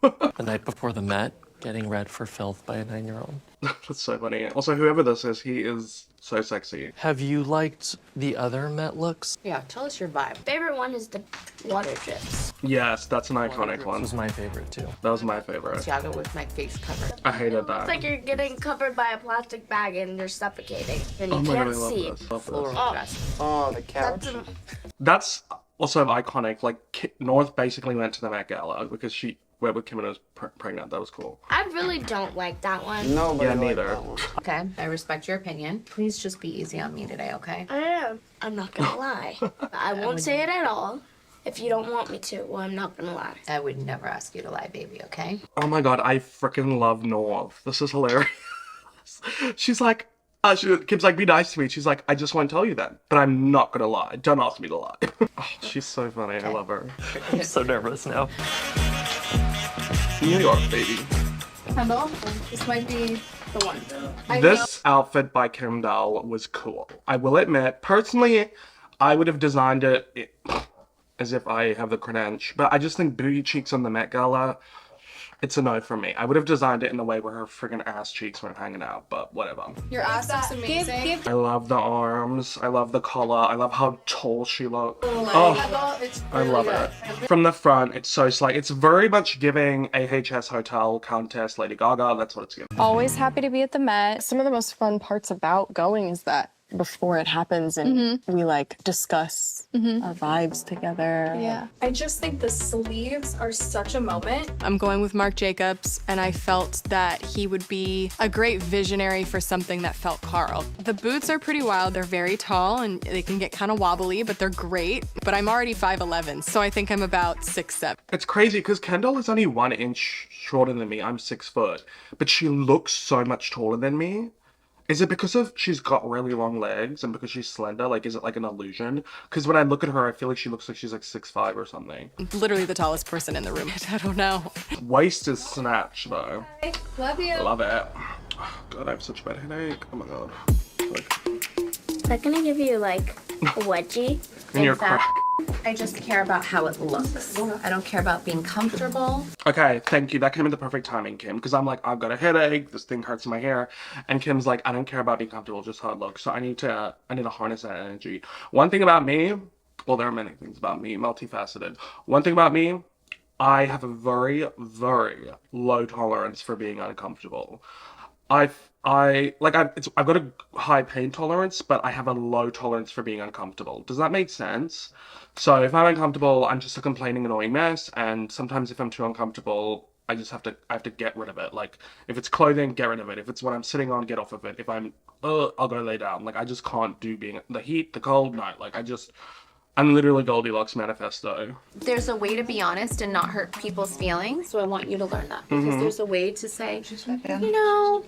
Speaker 15: The night before the Met, getting read for filth by a 9-year-old.
Speaker 1: That's so funny. Also, whoever this is, he is so sexy.
Speaker 15: Have you liked the other Met looks?
Speaker 5: Yeah, tell us your vibe.
Speaker 14: Favorite one is the water drips.
Speaker 1: Yes, that's an iconic one.
Speaker 15: This was my favorite too.
Speaker 1: That was my favorite.
Speaker 5: Tiago with my face covered.
Speaker 1: I hated
Speaker 14: It's
Speaker 1: that.
Speaker 14: like you're getting covered by a plastic bag and you're suffocating. And you
Speaker 1: Oh my god, I
Speaker 14: can't
Speaker 1: love
Speaker 14: see.
Speaker 1: this. Love
Speaker 5: Floral
Speaker 1: this.
Speaker 5: dress.
Speaker 6: Oh, the couch.
Speaker 1: That's also iconic. Like, North basically went to the Met Gala because she went with Kim and was pregnant. That was cool.
Speaker 14: I really don't like that one.
Speaker 6: Nobody
Speaker 1: Yeah,
Speaker 6: liked
Speaker 1: neither.
Speaker 6: that one.
Speaker 5: Okay, I respect your opinion. Please just be easy on me today, okay?
Speaker 14: I am. I'm not gonna lie. I won't say it at all. If you don't want me to, well, I'm not gonna lie.
Speaker 5: I would never ask you to lie, baby, okay?
Speaker 1: Oh my god, I freaking love North. This is hilarious. She's like, Kim's like, be nice to me. She's like, I just won't tell you that, but I'm not gonna lie. Don't ask me to lie. Oh, she's so funny. I love her.
Speaker 15: I'm so nervous now.
Speaker 1: New York, baby.
Speaker 17: Kendall, this might be the one.
Speaker 1: This outfit by Kendall was cool. I will admit, personally, I would have designed it as if I have the credential, but I just think booty cheeks on the Met Gala, it's a no for me. I would have designed it in a way where her friggin' ass cheeks weren't hanging out, but whatever.
Speaker 17: Your ass looks amazing.
Speaker 1: I love the arms. I love the collar. I love how tall she looks.
Speaker 17: It's
Speaker 1: I love it. From the front, it's so slight. It's very much giving AHS Hotel Countess Lady Gaga. That's what it's giving.
Speaker 11: Always happy to be at the Met. Some of the most fun parts about going is that before it happens and we like discuss our vibes together.
Speaker 17: Yeah. I just think the sleeves are such a moment.
Speaker 11: I'm going with Marc Jacobs, and I felt that he would be a great visionary for something that felt Carl. The boots are pretty wild. They're very tall and they can get kind of wobbly, but they're great. But I'm already 5'11", so I think I'm about 6'7".
Speaker 1: It's crazy because Kendall is only 1 inch shorter than me. I'm 6 foot, but she looks so much taller than me. Is it because of she's got really long legs and because she's slender? Like, is it like an illusion? Because when I look at her, I feel like she looks like she's like 6'5" or something.
Speaker 11: Literally the tallest person in the room. I don't know.
Speaker 1: Waist is snatched though.
Speaker 17: Love you.
Speaker 1: Love it. Oh, God, I have such a bad headache. Oh my god.
Speaker 14: Is that gonna give you like a wedgie?
Speaker 1: And you're crack.
Speaker 5: I just care about how it looks. I don't care about being comfortable.
Speaker 1: Okay, thank you. That came at the perfect timing, Kim. Because I'm like, I've got a headache. This thing hurts my hair. And Kim's like, I don't care about being comfortable, just how it looks. So I need to harness that energy. One thing about me, well, there are many things about me, multifaceted. One thing about me, I have a very, very low tolerance for being uncomfortable. I've got a high pain tolerance, but I have a low tolerance for being uncomfortable. Does that make sense? So if I'm uncomfortable, I'm just a complaining, annoying mess. And sometimes if I'm too uncomfortable, I have to get rid of it. Like, if it's clothing, get rid of it. If it's what I'm sitting on, get off of it. If I'm, I'll go lay down. Like, I just can't do being the heat, the cold. No, like I'm literally Goldilocks manifesto.
Speaker 4: There's a way to be honest and not hurt people's feelings, so I want you to learn that. Because there's a way to say, you know,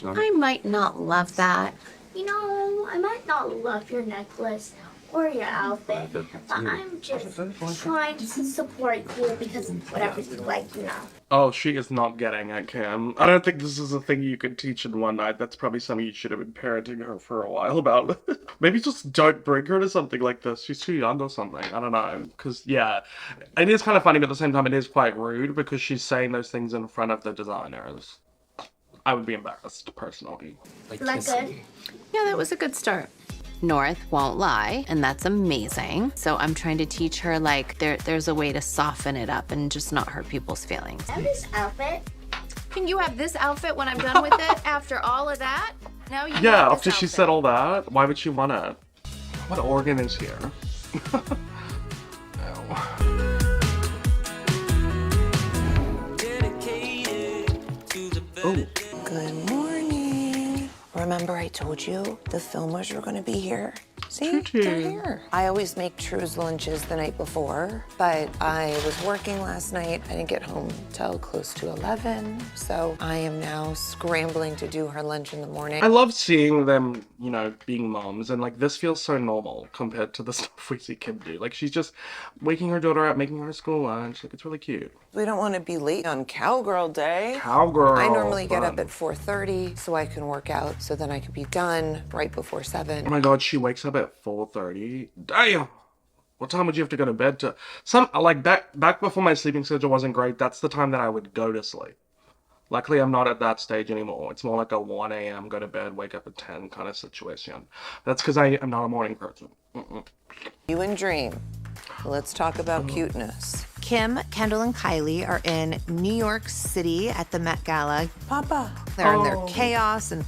Speaker 4: I might not love that.
Speaker 14: You know, I might not love your necklace or your outfit, but I'm just trying to support you because of whatever you like, you know.
Speaker 1: Oh, she is not getting it, Kim. I don't think this is a thing you could teach in one night. That's probably something you should have been parenting her for a while about. Maybe just don't bring her to something like this. She's too young or something. I don't know. Because, yeah, it is kind of funny, but at the same time, it is quite rude because she's saying those things in front of the designers. I would be embarrassed, personally.
Speaker 14: Like good?
Speaker 5: Yeah, that was a good start. North won't lie, and that's amazing. So I'm trying to teach her, like, there's a way to soften it up and just not hurt people's feelings.
Speaker 14: I have this outfit.
Speaker 4: Can you have this outfit when I'm done with it after all of that? No, you
Speaker 1: Yeah,
Speaker 4: have this
Speaker 1: after she
Speaker 4: outfit.
Speaker 1: said all that, why would she want it? What organ is here? Oh.
Speaker 18: Good morning. Remember I told you the filmers were gonna be here? See, they're here. I always make True's lunches the night before, but I was working last night. I didn't get home till close to 11, so I am now scrambling to do her lunch in the morning.
Speaker 1: I love seeing them, you know, being moms, and like this feels so normal compared to the stuff we see Kim do. Like she's just waking her daughter up, making her school lunch. Like it's really cute.
Speaker 18: We don't want to be late on Cowgirl Day.
Speaker 1: Cowgirl.
Speaker 18: I normally get up
Speaker 1: fun.
Speaker 18: at 4:30 so I can work out so then I can be done right before 7.
Speaker 1: Oh my god, she wakes up at 4:30. Damn! What time would you have to go to bed to? Like back before my sleeping schedule wasn't great, that's the time that I would go to sleep. Luckily, I'm not at that stage anymore. It's more like a 1 a.m., go to bed, wake up at 10 kind of situation. That's because I am not a morning person.
Speaker 18: You and Dream. Let's talk about cuteness.
Speaker 13: Kim, Kendall, and Kylie are in New York City at the Met Gala.
Speaker 18: Papa.
Speaker 13: They're in their chaos, and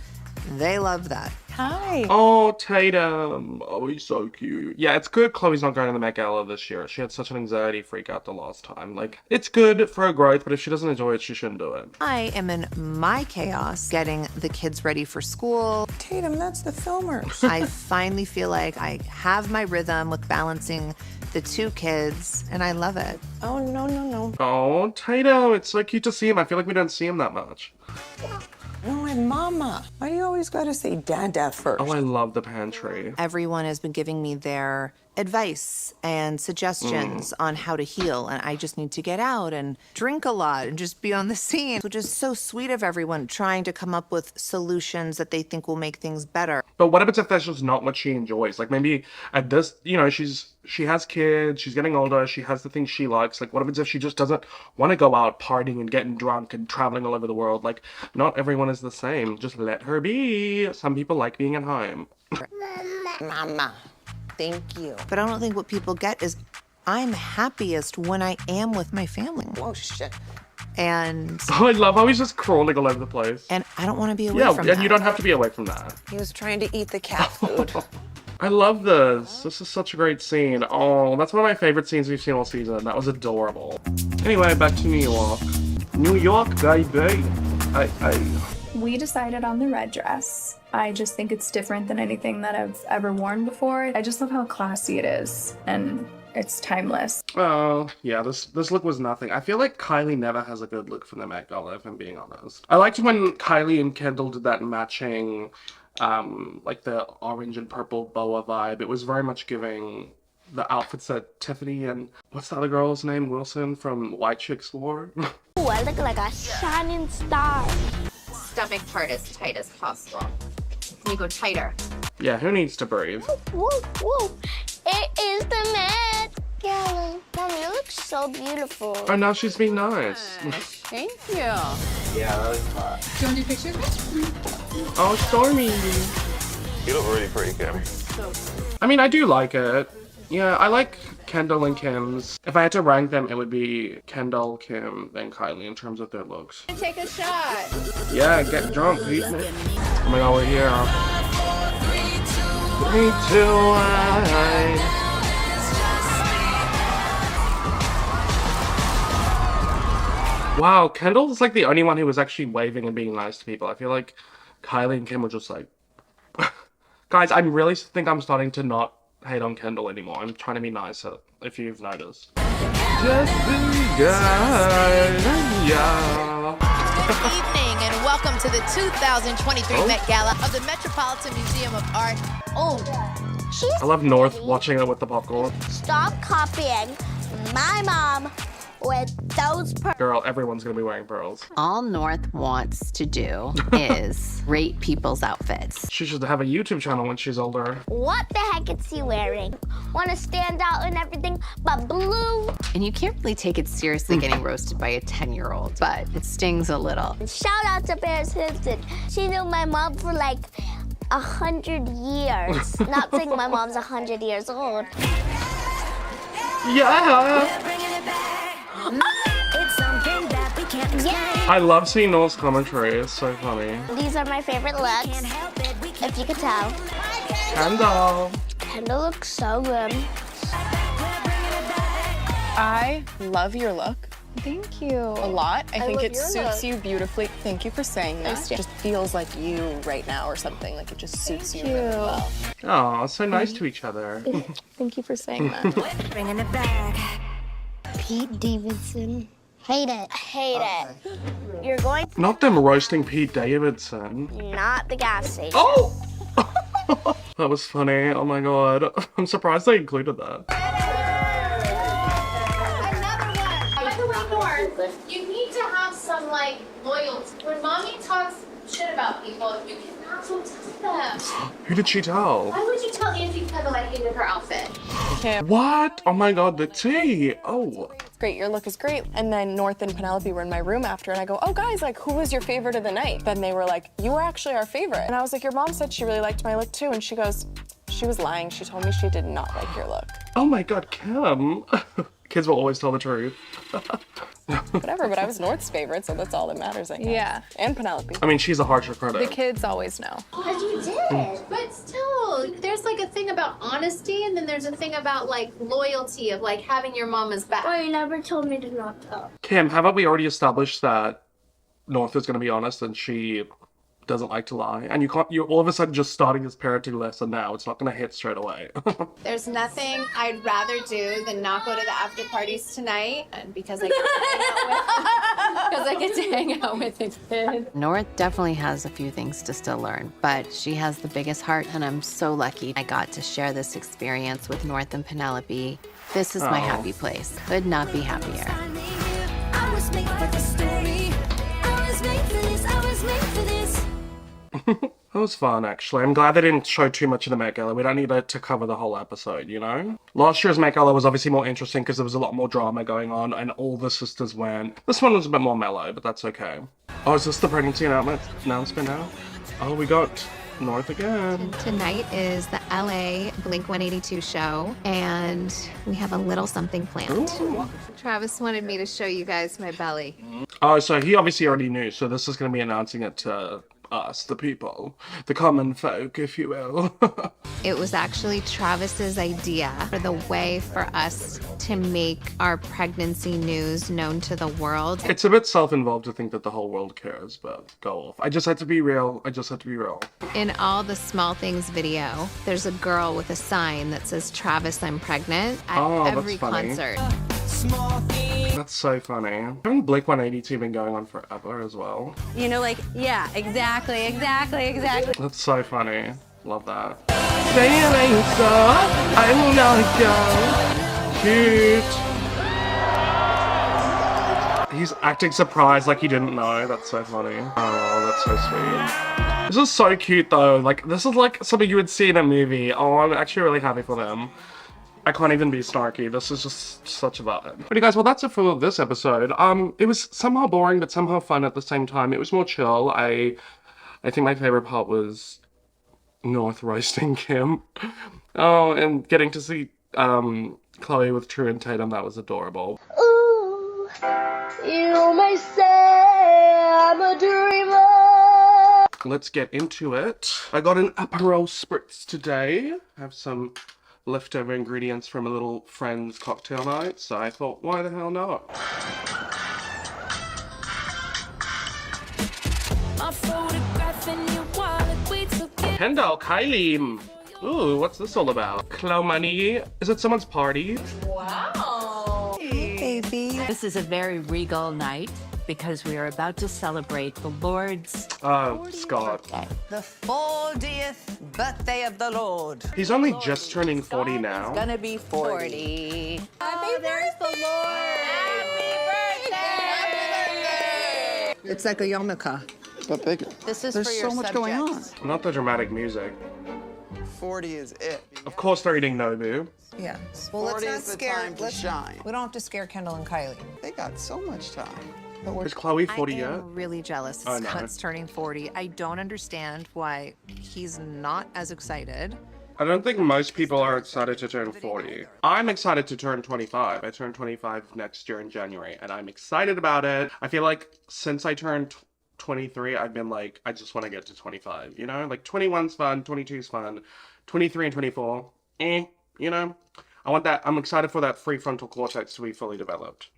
Speaker 13: they love that.
Speaker 18: Hi.
Speaker 1: Oh, Tatum. Oh, he's so cute. Yeah, it's good Khloe's not going to the Met Gala this year. She had such an anxiety freak out the last time. Like, it's good for her growth, but if she doesn't enjoy it, she shouldn't do it.
Speaker 13: I am in my chaos, getting the kids ready for school.
Speaker 18: Tatum, that's the filmers.
Speaker 13: I finally feel like I have my rhythm with balancing the 2 kids, and I love it.
Speaker 18: Oh, no.
Speaker 1: Oh, Tatum, it's so cute to see him. I feel like we don't see him that much.
Speaker 18: No, and Mama. Why do you always gotta say Dada first?
Speaker 1: Oh, I love the pantry.
Speaker 13: Everyone has been giving me their advice and suggestions on how to heal, and I just need to get out and drink a lot and just be on the scene, which is so sweet of everyone trying to come up with solutions that they think will make things better.
Speaker 1: But what if that's just not what she enjoys? Like maybe at this, you know, she has kids, she's getting older, she has the things she likes. Like what if it's if she just doesn't want to go out partying and getting drunk and traveling all over the world? Like not everyone is the same. Just let her be. Some people like being at home.
Speaker 18: Mama. Thank you.
Speaker 13: But I don't think what people get is I'm happiest when I am with my family.
Speaker 18: Oh, shit.
Speaker 13: And
Speaker 1: Oh, I love how he's just crawling all over the place.
Speaker 13: and I don't want to be away
Speaker 1: Yeah,
Speaker 13: from
Speaker 1: and
Speaker 13: that.
Speaker 1: you don't have to be away from that.
Speaker 18: He was trying to eat the cat food.
Speaker 1: I love this. This is such a great scene. Oh, that's one of my favorite scenes we've seen all season. That was adorable. Anyway, back to New York. New York, baby.
Speaker 17: We decided on the red dress. I just think it's different than anything that I've ever worn before. I just love how classy it is, and it's timeless.
Speaker 1: Oh, yeah, this look was nothing. I feel like Kylie never has a good look for the Met Gala, if I'm being honest. I liked when Kylie and Kendall did that matching, like the orange and purple boa vibe. It was very much giving the outfits that Tiffany and, what's the other girl's name, Wilson from White Chicks wore.
Speaker 14: Ooh, I look like a shining star.
Speaker 4: Stomach part as tight as possible. Can you go tighter?
Speaker 1: Yeah, who needs to breathe?
Speaker 14: Whoa, whoa. It is the Met Gala. Mommy, you look so beautiful.
Speaker 1: Oh, now she's being nice.
Speaker 4: Thank you.
Speaker 9: Yeah, that was hot.
Speaker 17: Do you want to do pictures?
Speaker 1: Oh, Stormy.
Speaker 9: You look really pretty, Kim.
Speaker 1: I mean, I do like it. Yeah, I like Kendall and Kim's. If I had to rank them, it would be Kendall, Kim, then Kylie in terms of their looks.
Speaker 2: Take a shot.
Speaker 1: Yeah, get drunk, Pete. Oh my god, we're here. 3, 2, 1. Wow, Kendall's like the only one who was actually waving and being nice to people. I feel like Kylie and Kim were just like... Guys, I really think I'm starting to not hate on Kendall anymore. I'm trying to be nicer, if you've noticed. Just be good, yeah.
Speaker 19: Good evening and welcome to the 2023 Met Gala of the Metropolitan Museum of Art. Oh,
Speaker 1: I love North watching it with the popcorn.
Speaker 14: Stop copying my mom with those
Speaker 1: Girl, everyone's gonna be wearing pearls.
Speaker 5: All North wants to do is rate people's outfits.
Speaker 1: She should have a YouTube channel when she's older.
Speaker 14: What the heck is he wearing? Want to stand out and everything, but blue.
Speaker 5: And you can't really take it seriously getting roasted by a 10-year-old, but it stings a little.
Speaker 14: Shout out to Paris Hilton. She knew my mom for like 100 years. Not saying my mom's 100 years old.
Speaker 1: Yeah! I love seeing Noel's commentary. It's so funny.
Speaker 14: These are my favorite looks, if you could tell.
Speaker 1: Kendall.
Speaker 14: Kendall looks so good.
Speaker 11: I love your look. Thank you. A lot. I think it suits you beautifully. Thank you for saying that. It just feels like you right now or something. Like it just suits you really well.
Speaker 1: Oh, so nice to each other.
Speaker 11: Thank you for saying that.
Speaker 14: Bringing it back. Pete Davidson. Hate it. Hate it. You're going to
Speaker 1: Not them roasting Pete Davidson.
Speaker 14: not the gas station.
Speaker 1: Oh! That was funny. Oh my god. I'm surprised they included that.
Speaker 2: By the way, North, you need to have some, like, loyalty. When mommy talks shit about people, you cannot go tell them.
Speaker 1: Who did she tell?
Speaker 2: Why would you tell Angie Kendall I hated her outfit?
Speaker 1: What? Oh my god, the tea. Oh.
Speaker 11: It's great. Your look is great. And then North and Penelope were in my room after, and I go, oh, guys, like, who was your favorite of the night? Then they were like, you were actually our favorite. And I was like, your mom said she really liked my look, too. And she goes, she was lying. She told me she did not like your look.
Speaker 1: Oh my god, Kim. Kids will always tell the truth.
Speaker 11: Whatever, but I was North's favorite, so that's all that matters, I guess. Yeah, and Penelope.
Speaker 1: I mean, she's a harsher
Speaker 11: The
Speaker 1: critic.
Speaker 11: kids always know.
Speaker 2: Because you did. But still, there's like a thing about honesty, and then there's a thing about like loyalty of like having your mama's back.
Speaker 14: Well, you never told me to not tell.
Speaker 1: Kim, haven't we already established that North is going to be honest and she doesn't like to lie? And you're all of a sudden just starting this parenting lesson now. It's not going to hit straight away.
Speaker 2: There's nothing I'd rather do than not go to the after parties tonight, and because I get to hang out with a kid.
Speaker 5: North definitely has a few things to still learn, but she has the biggest heart, and I'm so lucky I got to share this experience with North and Penelope. This is my happy place. Could not be happier.
Speaker 3: I was made for this story. I was made for this. I was made for this.
Speaker 1: That was fun, actually. I'm glad they didn't show too much of the Met Gala. We don't need to cover the whole episode, you know? Last year's Met Gala was obviously more interesting because there was a lot more drama going on and all the sisters went. This one was a bit more mellow, but that's okay. Oh, is this the pregnancy announcement now? Oh, we got North again.
Speaker 8: Tonight is the LA Blink-182 show, and we have a little something planned.
Speaker 1: Ooh.
Speaker 8: Travis wanted me to show you guys my belly.
Speaker 1: Oh, so he obviously already knew, so this is going to be announcing it to us, the people, the common folk, if you will.
Speaker 8: It was actually Travis's idea for the way for us to make our pregnancy news known to the world.
Speaker 1: It's a bit self-involved to think that the whole world cares, but go off. I just had to be real.
Speaker 8: In all the Small Things video, there's a girl with a sign that says, Travis, I'm pregnant, at every
Speaker 1: that's funny.
Speaker 8: concert.
Speaker 1: That's so funny. Haven't Blink-182 been going on forever as well?
Speaker 20: You know, like, yeah, exactly.
Speaker 1: That's so funny. Love that. I will not go. Cute. He's acting surprised like he didn't know. That's so funny. Oh, that's so sweet. This is so cute though. Like, this is like something you would see in a movie. Oh, I'm actually really happy for them. I can't even be snarky. This is just such a vibe. But you guys, well, that's it for this episode. It was somehow boring, but somehow fun at the same time. It was more chill. I think my favorite part was North roasting Kim. Oh, and getting to see Khloe with True and Tatum. That was adorable.
Speaker 14: Ooh, you may say I'm a dreamer.
Speaker 1: Let's get into it. I got an Aperol Spritz today. I have some leftover ingredients from a little friend's cocktail night, so I thought, why the hell not?
Speaker 3: My photograph in your wallet, we took it.
Speaker 1: Kendall Kylie. Ooh, what's this all about? Khloe money? Is it someone's party?
Speaker 20: Wow.
Speaker 13: Hey, baby.
Speaker 20: This is a very regal night because we are about to celebrate the Lord's
Speaker 1: Scott.
Speaker 20: birthday.
Speaker 16: The 40th birthday of the Lord.
Speaker 1: He's only just turning 40 now.
Speaker 16: Gonna be 40.
Speaker 20: Oh, there's the Lord.
Speaker 13: It's like a yarmulke.
Speaker 6: But bigger.
Speaker 20: This is
Speaker 6: There's
Speaker 20: for your
Speaker 6: so much going on.
Speaker 20: subjects.
Speaker 1: Not the dramatic music.
Speaker 6: 40 is it.
Speaker 1: Of course they're eating Nobu.
Speaker 13: Yeah. Well,
Speaker 6: 40 is the time to shine.
Speaker 13: We don't have to scare Kendall and Kylie.
Speaker 6: They got so much time.
Speaker 1: Is Khloe 40
Speaker 13: I
Speaker 1: yet?
Speaker 13: am really jealous
Speaker 1: I know.
Speaker 13: Scott's turning 40. I don't understand why he's not as excited.
Speaker 1: I don't think most people are excited to turn 40. I'm excited to turn 25. I turn 25 next year in January, and I'm excited about it. I feel like since I turned 23, I've been like, I just want to get to 25, you know? Like 21's fun, 22's fun, 23 and 24, you know? I want that, I'm excited for that prefrontal cortex to be fully developed.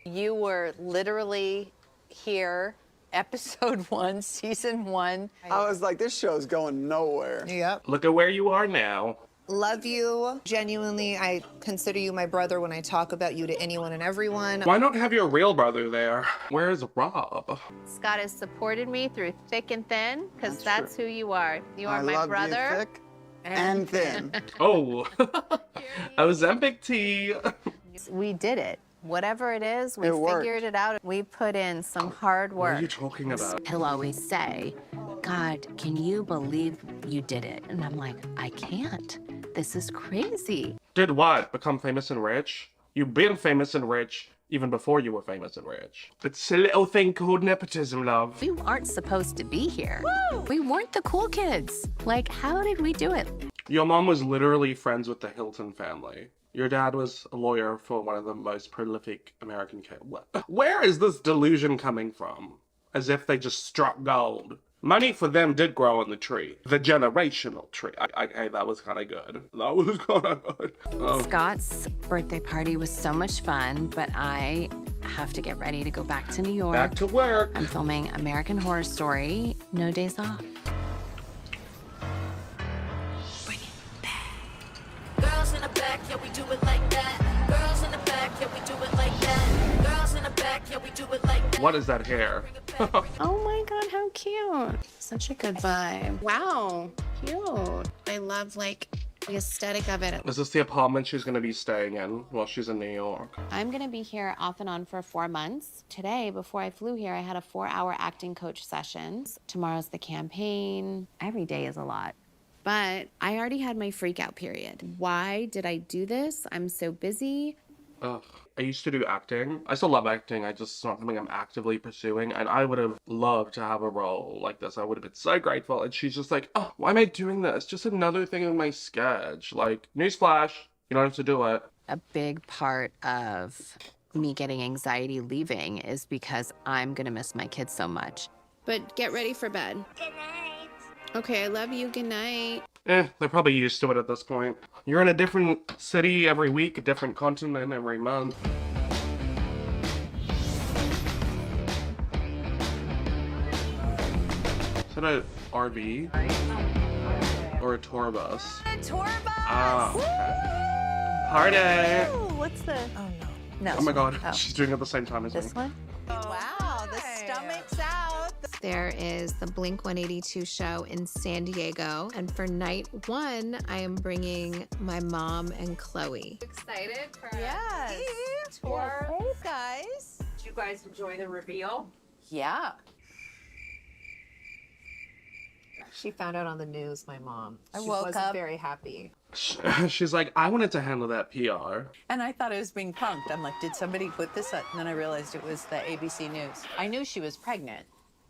Speaker 20: You were literally here, episode 1, season 1.
Speaker 6: I was like, this show's going nowhere.
Speaker 13: Yep.
Speaker 1: Look at where you are now.
Speaker 13: Love you. Genuinely, I consider you my brother when I talk about you to anyone and everyone.
Speaker 1: Why not have your real brother there? Where's Rob?
Speaker 4: Scott has supported me through thick and thin, because that's who you are. You are
Speaker 6: I
Speaker 4: my
Speaker 6: love
Speaker 4: brother.
Speaker 6: you thick and thin.
Speaker 1: Oh, Ozempic tea.
Speaker 4: We did it. Whatever it is, we
Speaker 6: It worked.
Speaker 4: figured it out. We put in some hard
Speaker 1: What
Speaker 4: work.
Speaker 1: are you talking about?
Speaker 5: He'll always say, God, can you believe you did it? And I'm like, I can't. This is crazy.
Speaker 1: Did what? Become famous and rich? You've been famous and rich even before you were famous and rich. It's a little thing called nepotism, love.
Speaker 5: We aren't supposed to be here. We weren't the cool kids. Like, how did we do it?
Speaker 1: Your mom was literally friends with the Hilton family. Your dad was a lawyer for one of the most prolific American Where is this delusion coming from? As if they just struck gold. Money for them did grow on the tree. The generational tree. Hey, that was kind of good. That was kind of good. Oh.
Speaker 5: Scott's birthday party was so much fun, but I have to get ready to go back to New York.
Speaker 1: Back to work.
Speaker 5: I'm filming American Horror Story. No days off.
Speaker 3: Girls in the back, yeah, we do it like that. Girls in the back, yeah, we do it like that. Girls in the back, yeah, we do it like that.
Speaker 1: What is that hair?
Speaker 4: Oh my God, how cute. Such a good vibe. Wow, cute. I love like the aesthetic of it.
Speaker 1: Is this the apartment she's going to be staying in while she's in New York?
Speaker 4: I'm gonna be here off and on for 4 months. Today, before I flew here, I had a 4-hour acting coach sessions. Tomorrow's the campaign. Every day is a lot. But I already had my freak out period. Why did I do this? I'm so busy.
Speaker 1: Ugh. I used to do acting. I still love acting. It's not something I'm actively pursuing. And I would have loved to have a role like this. I would have been so grateful. And she's just like, oh, why am I doing this? Just another thing in my sketch. Like, newsflash, you don't have to do it.
Speaker 5: A big part of me getting anxiety leaving is because I'm gonna miss my kids so much.
Speaker 4: But get ready for bed.
Speaker 14: Good night.
Speaker 4: Okay, I love you. Good night.
Speaker 1: They're probably used to it at this point. You're in a different city every week, a different continent every month. Is that a RV? Or a tour bus?
Speaker 20: A tour bus!
Speaker 1: Ah, okay. Party!
Speaker 20: Ooh, what's the... Oh, no. No.
Speaker 1: Oh my god,
Speaker 20: Oh.
Speaker 1: she's doing it at the same time as me.
Speaker 20: This one? Wow, the stomach's out.
Speaker 8: There is the Blink 182 show in San Diego. And for night 1, I am bringing my mom and Khloe.
Speaker 12: Excited for
Speaker 20: Yes.
Speaker 12: tour?
Speaker 20: Hey, guys.
Speaker 12: Did you guys enjoy the reveal?
Speaker 20: Yeah.
Speaker 13: She found out on the news, my mom.
Speaker 20: I
Speaker 13: She
Speaker 20: woke
Speaker 13: wasn't
Speaker 20: up.
Speaker 13: very happy.
Speaker 1: She's like, I wanted to handle that PR.
Speaker 20: And I thought I was being punked. I'm like, did somebody put this up? And then I realized it was the ABC News. I knew she was pregnant,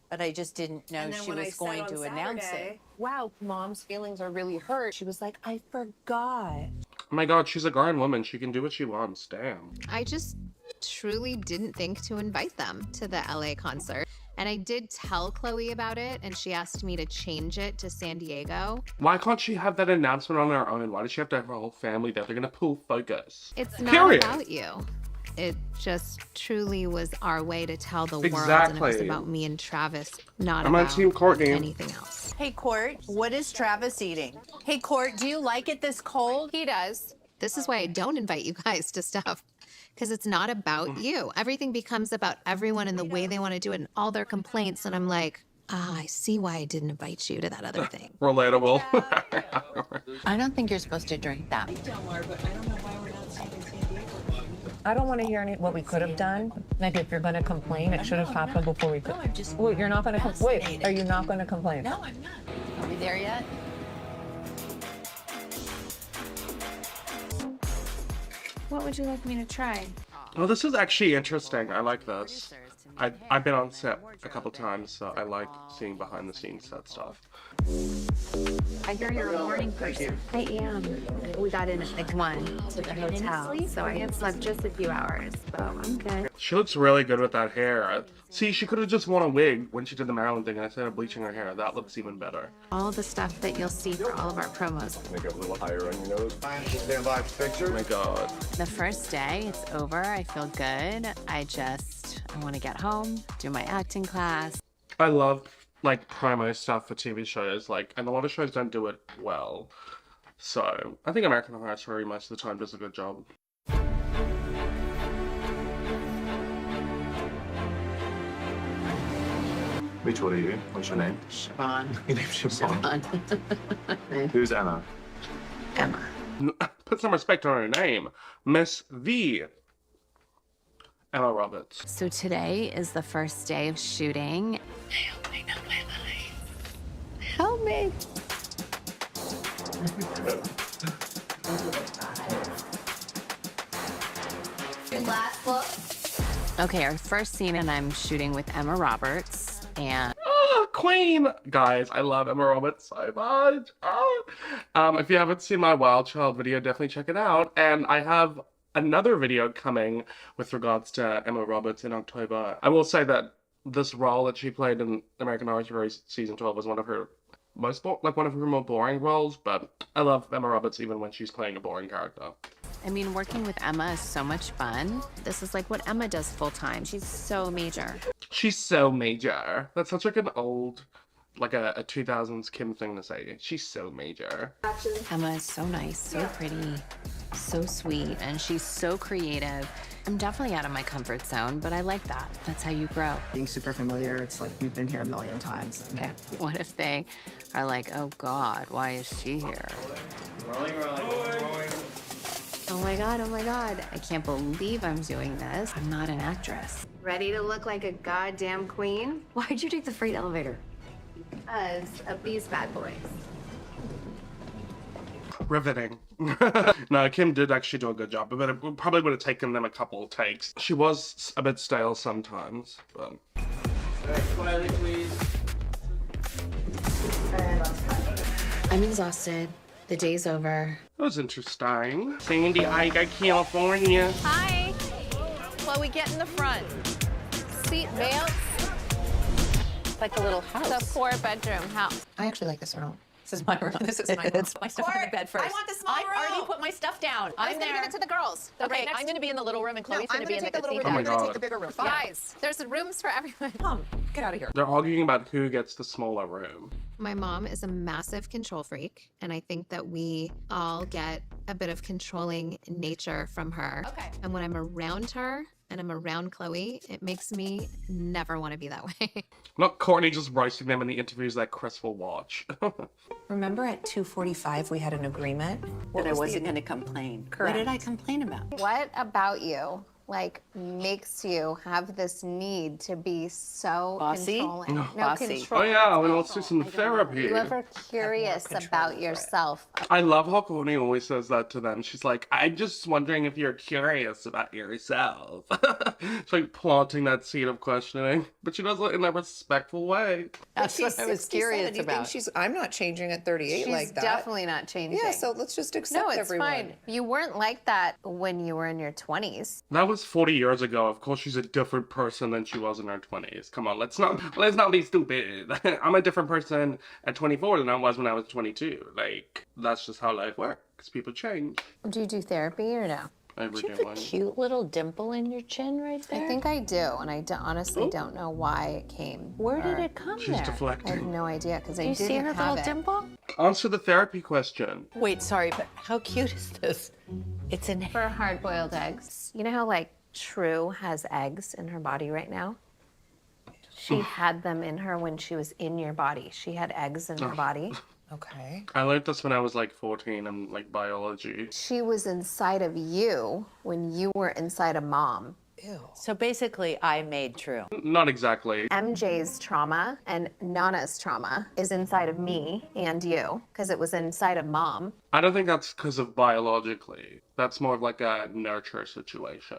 Speaker 20: but I just didn't know she was going to announce it.
Speaker 13: Wow, mom's feelings are really hurt. She was like, I forgot.
Speaker 1: Oh my god, she's a grown woman. She can do what she wants. Damn.
Speaker 8: I just truly didn't think to invite them to the LA concert. And I did tell Khloe about it, and she asked me to change it to San Diego.
Speaker 1: Why can't she have that announcement on her own? Why does she have to have her whole family there? They're gonna pull focus.
Speaker 8: It's not
Speaker 1: Period.
Speaker 8: about you. It just truly was our way to tell the world, and it
Speaker 1: Exactly.
Speaker 8: was about me and Travis, not
Speaker 1: I'm on
Speaker 8: about
Speaker 1: Team Kourtney.
Speaker 8: anything else.
Speaker 20: Hey, Court, what is Travis eating? Hey, Court, do you like it this cold?
Speaker 8: He does. This is why I don't invite you guys to stuff, because it's not about you. Everything becomes about everyone and the way they want to do it and all their complaints, and I'm like, I see why I didn't invite you to that other thing.
Speaker 1: Relatable.
Speaker 12: I don't think you're supposed to drink that.
Speaker 21: I don't want to hear what we could have done. Like, if you're going to complain, it should have happened before we could. Well, you're not going to wait, are you not going to complain?
Speaker 12: No, I'm not. Are we there yet?
Speaker 8: What would you like me to try?
Speaker 1: Well, this is actually interesting. I like this. I've been on set a couple times, so I like seeing behind the scenes set stuff.
Speaker 4: I hear you're a morning person. I am. We got in at like 1 to the hotel, so I had slept just a few hours, but I'm good.
Speaker 1: She looks really good with that hair. See, she could have just worn a wig when she did the Maryland thing, and instead of bleaching her hair, that looks even better.
Speaker 8: All the stuff that you'll see for all of our promos.
Speaker 9: Make it a little higher on your nose. Stand by for picture.
Speaker 1: Oh my god.
Speaker 5: The first day, it's over. I feel good. I want to get home, do my acting class.
Speaker 1: I love like promo stuff for TV shows, like, and a lot of shows don't do it well. So I think American Horror Story most of the time does a good job.
Speaker 9: Which one are you? What's your name?
Speaker 12: Siobhan.
Speaker 9: Your name's Siobhan.
Speaker 12: Siobhan.
Speaker 9: Who's Emma?
Speaker 12: Emma.
Speaker 1: Put some respect on her name. Miss V. Emma Roberts.
Speaker 5: So today is the first day of shooting.
Speaker 12: I only know my lines.
Speaker 8: Help me.
Speaker 2: Your last look.
Speaker 5: Okay, our first scene, and I'm shooting with Emma Roberts, and
Speaker 1: Oh, Queen! Guys, I love Emma Roberts so much. Oh. If you haven't seen my Wild Child video, definitely check it out. And I have another video coming with regards to Emma Roberts in October. I will say that this role that she played in American Horror Story season 12 was one of her one of her more boring roles, but I love Emma Roberts even when she's playing a boring character.
Speaker 5: I mean, working with Emma is so much fun. This is like what Emma does full time. She's so major.
Speaker 1: She's so major. That's such like an old, like a 2000s Kim thing to say. She's so major.
Speaker 5: Emma is so nice, so pretty, so sweet, and she's so creative. I'm definitely out of my comfort zone, but I like that. That's how you grow.
Speaker 22: Being super familiar, it's like we've been here a million times.
Speaker 5: Okay. What if they are like, oh God, why is she here?
Speaker 9: Rolling.
Speaker 5: Oh my God, oh my God. I can't believe I'm doing this. I'm not an actress.
Speaker 4: Ready to look like a goddamn queen?
Speaker 7: Why'd you take the freight elevator?
Speaker 4: Because of these bad boys.
Speaker 1: Riveting. No, Kim did actually do a good job, but it probably would have taken them a couple of takes. She was a bit stale sometimes, but...
Speaker 9: Smiley, please.
Speaker 5: I'm exhausted. The day's over.
Speaker 1: That was interesting. San Diego, California.
Speaker 12: Hi. Chloe, get in the front. Seat belts.
Speaker 20: It's like a little house.
Speaker 12: It's a 4-bedroom house.
Speaker 7: I actually like this room.
Speaker 20: This is my room. This is my room.
Speaker 12: It's
Speaker 20: my stuff on the bed first.
Speaker 12: I want the small room.
Speaker 20: I already put my stuff down.
Speaker 12: I'm there. Give it to the girls.
Speaker 20: Okay, I'm going to be in the little room, and Chloe's going to be in the casino.
Speaker 1: Oh my
Speaker 7: I'm gonna
Speaker 1: God.
Speaker 7: take the bigger room.
Speaker 12: Guys, there's rooms for everyone.
Speaker 20: Come, get out of here.
Speaker 1: They're arguing about who gets the smaller room.
Speaker 8: My mom is a massive control freak, and I think that we all get a bit of controlling nature from her.
Speaker 12: Okay.
Speaker 8: And when I'm around her and I'm around Chloe, it makes me never want to be that way.
Speaker 1: Not Kourtney just roasting them in the interviews that Kris will watch.
Speaker 18: Remember at 2:45 we had an agreement?
Speaker 20: That I wasn't going to complain.
Speaker 12: Correct.
Speaker 20: What did I complain about?
Speaker 4: What about you, like, makes you have this need to be so
Speaker 20: Bossy?
Speaker 4: controlling? No,
Speaker 20: Bossy.
Speaker 4: control.
Speaker 1: Oh yeah, well, let's do some therapy.
Speaker 4: You ever curious about yourself?
Speaker 1: I love how Kourtney always says that to them. She's like, I'm just wondering if you're curious about yourself. She's like planting that seed of questioning, but she does it in a respectful way.
Speaker 20: That's what I was curious
Speaker 13: Do you
Speaker 20: about.
Speaker 13: think I'm not changing at 38
Speaker 4: She's
Speaker 13: like that.
Speaker 4: definitely not changing.
Speaker 13: Yeah, so let's just accept
Speaker 4: No, it's
Speaker 13: everyone.
Speaker 4: fine. You weren't like that when you were in your 20s.
Speaker 1: That was 40 years ago. Of course, she's a different person than she was in her 20s. Come on, let's not be stupid. I'm a different person at 24 than I was when I was 22. Like, that's just how life works. People change.
Speaker 4: Do you do therapy or no?
Speaker 20: Do you have a cute little dimple in your chin right there?
Speaker 4: I think I do, and I honestly don't know why it came.
Speaker 20: Where did it come
Speaker 1: She's
Speaker 20: there?
Speaker 1: deflecting.
Speaker 4: I have no idea, because I
Speaker 20: You
Speaker 4: didn't
Speaker 20: see her
Speaker 4: have
Speaker 20: little
Speaker 4: it.
Speaker 20: dimple?
Speaker 1: Answer the therapy question.
Speaker 20: Wait, sorry, but how cute is this? It's in
Speaker 4: For hard-boiled eggs. You know how, like, True has eggs in her body right now? She had them in her when she was in your body. She had eggs in her body.
Speaker 13: Okay.
Speaker 1: I learned this when I was like 14 in like biology.
Speaker 4: She was inside of you when you were inside of mom.
Speaker 13: Ew.
Speaker 20: So basically, I made True.
Speaker 1: Not exactly.
Speaker 4: MJ's trauma and Nana's trauma is inside of me and you, because it was inside of mom.
Speaker 1: I don't think that's because of biologically. That's more of like a nurture situation.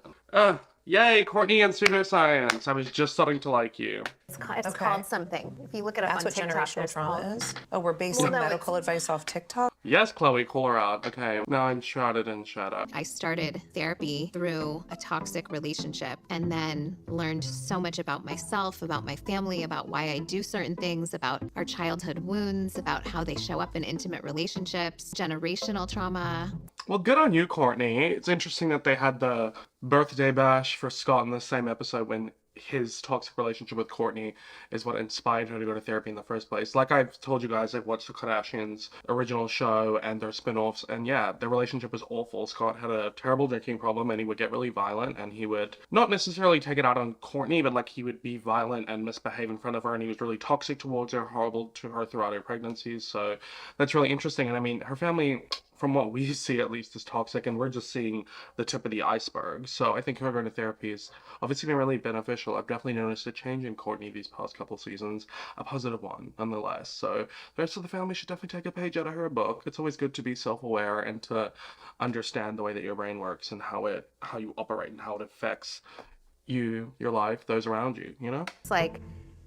Speaker 1: Yay, Kourtney and pseudoscience. I was just starting to like you.
Speaker 4: It's called something. If you look it up
Speaker 13: That's
Speaker 4: on
Speaker 13: what
Speaker 4: TikTok,
Speaker 13: generational
Speaker 4: it's
Speaker 13: trauma
Speaker 4: called-
Speaker 13: is? Oh, we're basing
Speaker 4: Well, no,
Speaker 13: medical advice off TikTok?
Speaker 1: Yes, Khloe, call her out. Okay, now I'm shrouded in shadow.
Speaker 5: I started therapy through a toxic relationship and then learned so much about myself, about my family, about why I do certain things, about our childhood wounds, about how they show up in intimate relationships, generational trauma.
Speaker 1: Well, good on you, Kourtney. It's interesting that they had the birthday bash for Scott in the same episode when his toxic relationship with Kourtney is what inspired her to go to therapy in the first place. Like I've told you guys, I've watched the Kardashians' original show and their spin-offs, and yeah, their relationship was awful. Scott had a terrible drinking problem, and he would get really violent, and he would not necessarily take it out on Kourtney, but like he would be violent and misbehave in front of her, and he was really toxic towards her, horrible to her throughout her pregnancies. So that's really interesting. And I mean, her family, from what we see at least, is toxic, and we're just seeing the tip of the iceberg. So I think her going to therapy is obviously been really beneficial. I've definitely noticed a change in Kourtney these past couple seasons, a positive one nonetheless. So the rest of the family should definitely take a page out of her book. It's always good to be self-aware and to understand the way that your brain works and how you operate and how it affects you, your life, those around you, you know?
Speaker 4: It's like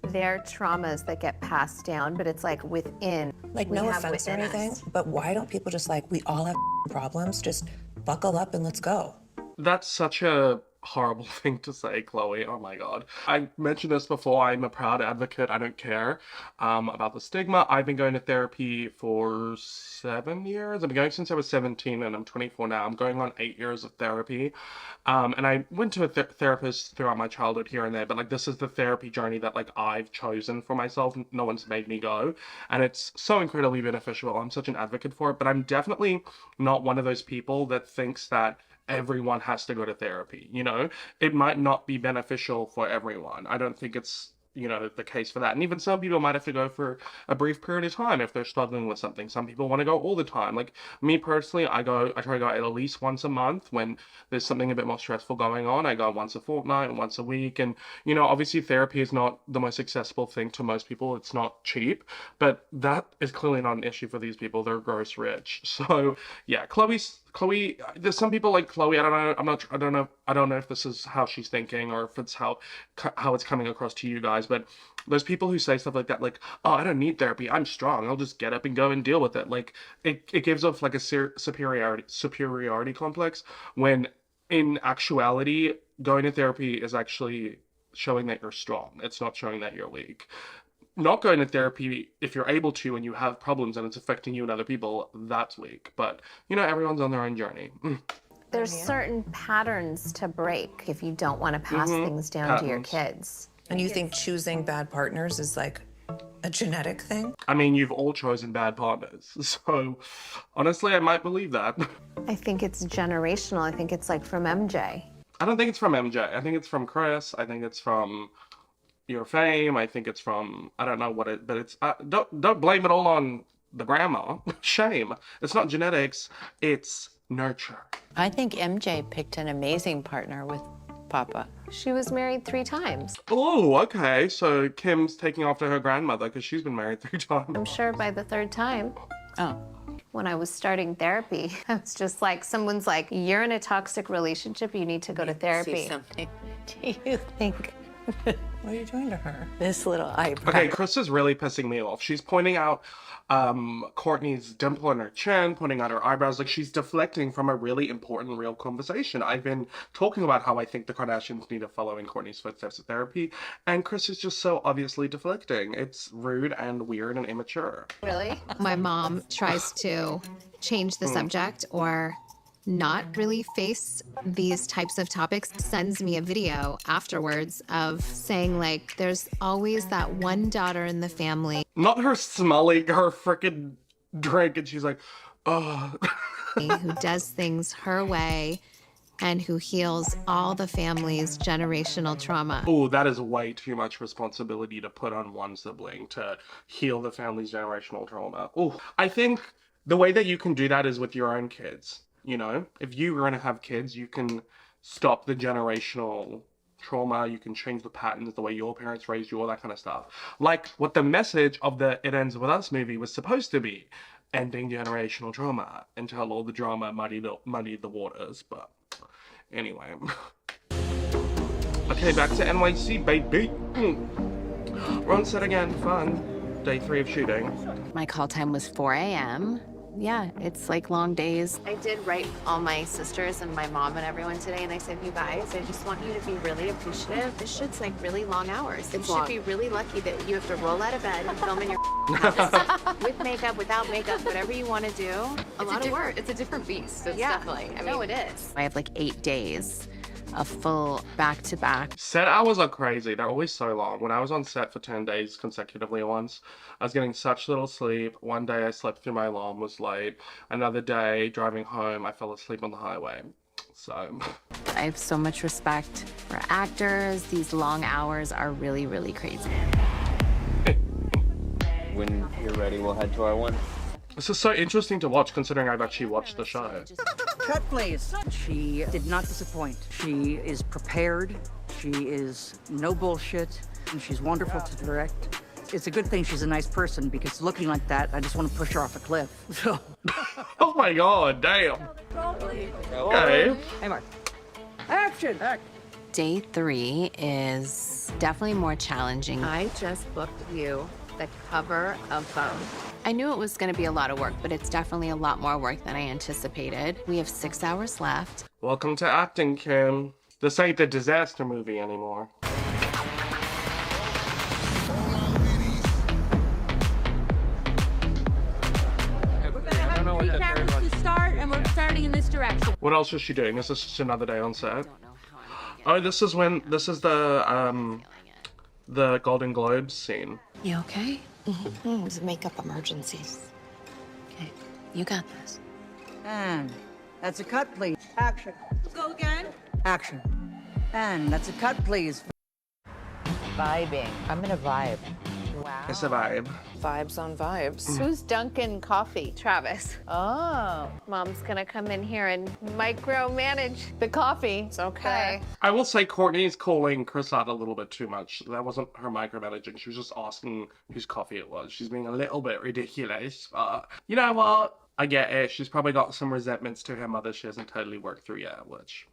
Speaker 4: their traumas that get passed down, but it's like within.
Speaker 13: Like,
Speaker 4: We
Speaker 13: no
Speaker 4: have
Speaker 13: offense or
Speaker 4: within
Speaker 13: anything,
Speaker 4: us.
Speaker 13: but why don't people just like, we all have problems, just buckle up and let's go?
Speaker 1: That's such a horrible thing to say, Khloe. Oh my god. I mentioned this before. I'm a proud advocate. I don't care about the stigma. I've been going to therapy for 7 years. I've been going since I was 17 and I'm 24 now. I'm going on 8 years of therapy. And I went to a therapist throughout my childhood here and there, but like this is the therapy journey that like I've chosen for myself. No one's made me go. And it's so incredibly beneficial. I'm such an advocate for it, but I'm definitely not one of those people that thinks that everyone has to go to therapy, you know? It might not be beneficial for everyone. I don't think it's, you know, the case for that. And even some people might have to go for a brief period of time if they're struggling with something. Some people want to go all the time. Like me personally, I try to go at least once a month. When there's something a bit more stressful going on, I go once a fortnight, once a week. And, you know, obviously therapy is not the most accessible thing to most people. It's not cheap, but that is clearly not an issue for these people. They're gross rich. So yeah, Khloe, there's some people like Khloe, I don't know if this is how she's thinking or if it's how it's coming across to you guys, but there's people who say stuff like that, like, oh, I don't need therapy, I'm strong, I'll just get up and go and deal with it. Like, it gives off like a superiority complex, when in actuality, going to therapy is actually showing that you're strong. It's not showing that you're weak. Not going to therapy, if you're able to and you have problems and it's affecting you and other people, that's weak. But, you know, everyone's on their own journey.
Speaker 4: There's certain patterns to break if you don't want to pass things down to your kids.
Speaker 13: And you think choosing bad partners is like a genetic thing?
Speaker 1: I mean, you've all chosen bad partners. So, honestly, I might believe that.
Speaker 4: I think it's generational. I think it's like from MJ.
Speaker 1: I don't think it's from MJ. I think it's from Kris. I think it's from your fame. I think it's from, I don't know what it, but it's, don't blame it all on the grandma. Shame. It's not genetics, it's nurture.
Speaker 20: I think MJ picked an amazing partner with Papa.
Speaker 4: She was married 3 times.
Speaker 1: Oh, okay. So Kim's taking after her grandmother because she's been married 3 times.
Speaker 4: I'm sure by the 3rd time.
Speaker 20: Oh.
Speaker 4: When I was starting therapy, I was just like, someone's like, you're in a toxic relationship, you need to go to therapy.
Speaker 20: See something. Do you think...
Speaker 13: What are you doing to her?
Speaker 20: This little eyebrow.
Speaker 1: Okay, Kris is really pissing me off. She's pointing out Kourtney's dimple in her chin, pointing out her eyebrows, like she's deflecting from a really important, real conversation. I've been talking about how I think the Kardashians need to follow in Kourtney's footsteps of therapy, and Kris is just so obviously deflecting. It's rude and weird and immature.
Speaker 4: Really?
Speaker 5: My mom tries to change the subject or
Speaker 8: not really face these types of topics sends me a video afterwards of saying, like, there's always that one daughter in the family.
Speaker 1: Not her smelling her freaking drink and she's like, oh.
Speaker 8: who does things her way and who heals all the family's generational trauma.
Speaker 1: Oh, that is way too much responsibility to put on one sibling to heal the family's generational trauma. Oh, I think the way that you can do that is with your own kids. You know, if you're going to have kids, you can stop the generational trauma, you can change the patterns, the way your parents raised you, all that kind of stuff. Like what the message of the It Ends With Us movie was supposed to be, ending generational trauma, until all the drama muddied the waters, but anyway. Okay, back to NYC, baby. We're on set again, fun. Day 3 of shooting.
Speaker 5: My call time was 4 a.m. Yeah, it's like long days.
Speaker 4: I did write all my sisters and my mom and everyone today, and I said, you guys, I just want you to be really appreciative. This shit's like really long hours. You should be really lucky that you have to roll out of bed and film in your house with makeup, without makeup, whatever you want to do. A lot of work.
Speaker 10: It's a different beast. It's
Speaker 4: Yeah,
Speaker 10: definitely. I mean,
Speaker 4: no, it is.
Speaker 5: I have like 8 days of full back-to-back.
Speaker 1: Set hours are crazy. They're always so long. When I was on set for 10 days consecutively once, I was getting such little sleep. One day I slept through my alarm, was late. Another day, driving home, I fell asleep on the highway. So...
Speaker 5: I have so much respect for actors. These long hours are really, really crazy.
Speaker 15: When you're ready, we'll head to our one.
Speaker 1: This is so interesting to watch, considering I've actually watched the show.
Speaker 23: Cut, please. She did not disappoint. She is prepared. She is no bullshit. And she's wonderful to direct. It's a good thing she's a nice person, because looking like that, I just want to push her off a cliff. So.
Speaker 1: Oh my god, damn. Okay.
Speaker 23: Hey, Mark. Action!
Speaker 5: Day 3 is definitely more challenging.
Speaker 8: I just booked you the cover of Vogue.
Speaker 5: I knew it was going to be a lot of work, but it's definitely a lot more work than I anticipated. We have 6 hours left.
Speaker 1: Welcome to acting, Kim. This ain't the disaster movie anymore.
Speaker 24: To start, and we're starting in this direction.
Speaker 1: What else is she doing? Is this just another day on set? Oh, this is the Golden Globes scene.
Speaker 5: You okay?
Speaker 18: It was makeup emergencies.
Speaker 5: Okay, you got this.
Speaker 23: And that's a cut, please. Action.
Speaker 10: Go again.
Speaker 23: Action. And that's a cut, please.
Speaker 10: Vibing. I'm in a vibe.
Speaker 4: Wow.
Speaker 1: It's a vibe.
Speaker 18: Vibes on vibes.
Speaker 4: Who's dunking coffee?
Speaker 10: Travis.
Speaker 4: Oh. Mom's gonna come in here and micromanage the coffee. It's okay.
Speaker 1: I will say Kourtney's calling Kris out a little bit too much. That wasn't her micromanaging. She was just asking whose coffee it was. She's being a little bit ridiculous. But you know what? I get it. She's probably got some resentments to her mother she hasn't totally worked through yet, which...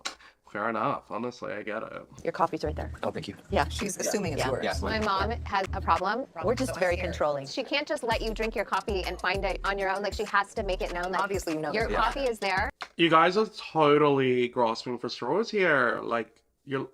Speaker 1: fair enough. Honestly, I get it.
Speaker 10: Your coffee's right there.
Speaker 15: Oh, thank you.
Speaker 10: Yeah.
Speaker 18: She's assuming it's yours.
Speaker 15: Yeah.
Speaker 4: My mom has a problem.
Speaker 10: We're just very controlling.
Speaker 4: She can't just let you drink your coffee and find it on your own. Like, she has to make it known that
Speaker 18: Obviously, you know
Speaker 4: your
Speaker 18: that.
Speaker 4: coffee is there.
Speaker 1: You guys are totally grasping for straws here. Like, you're...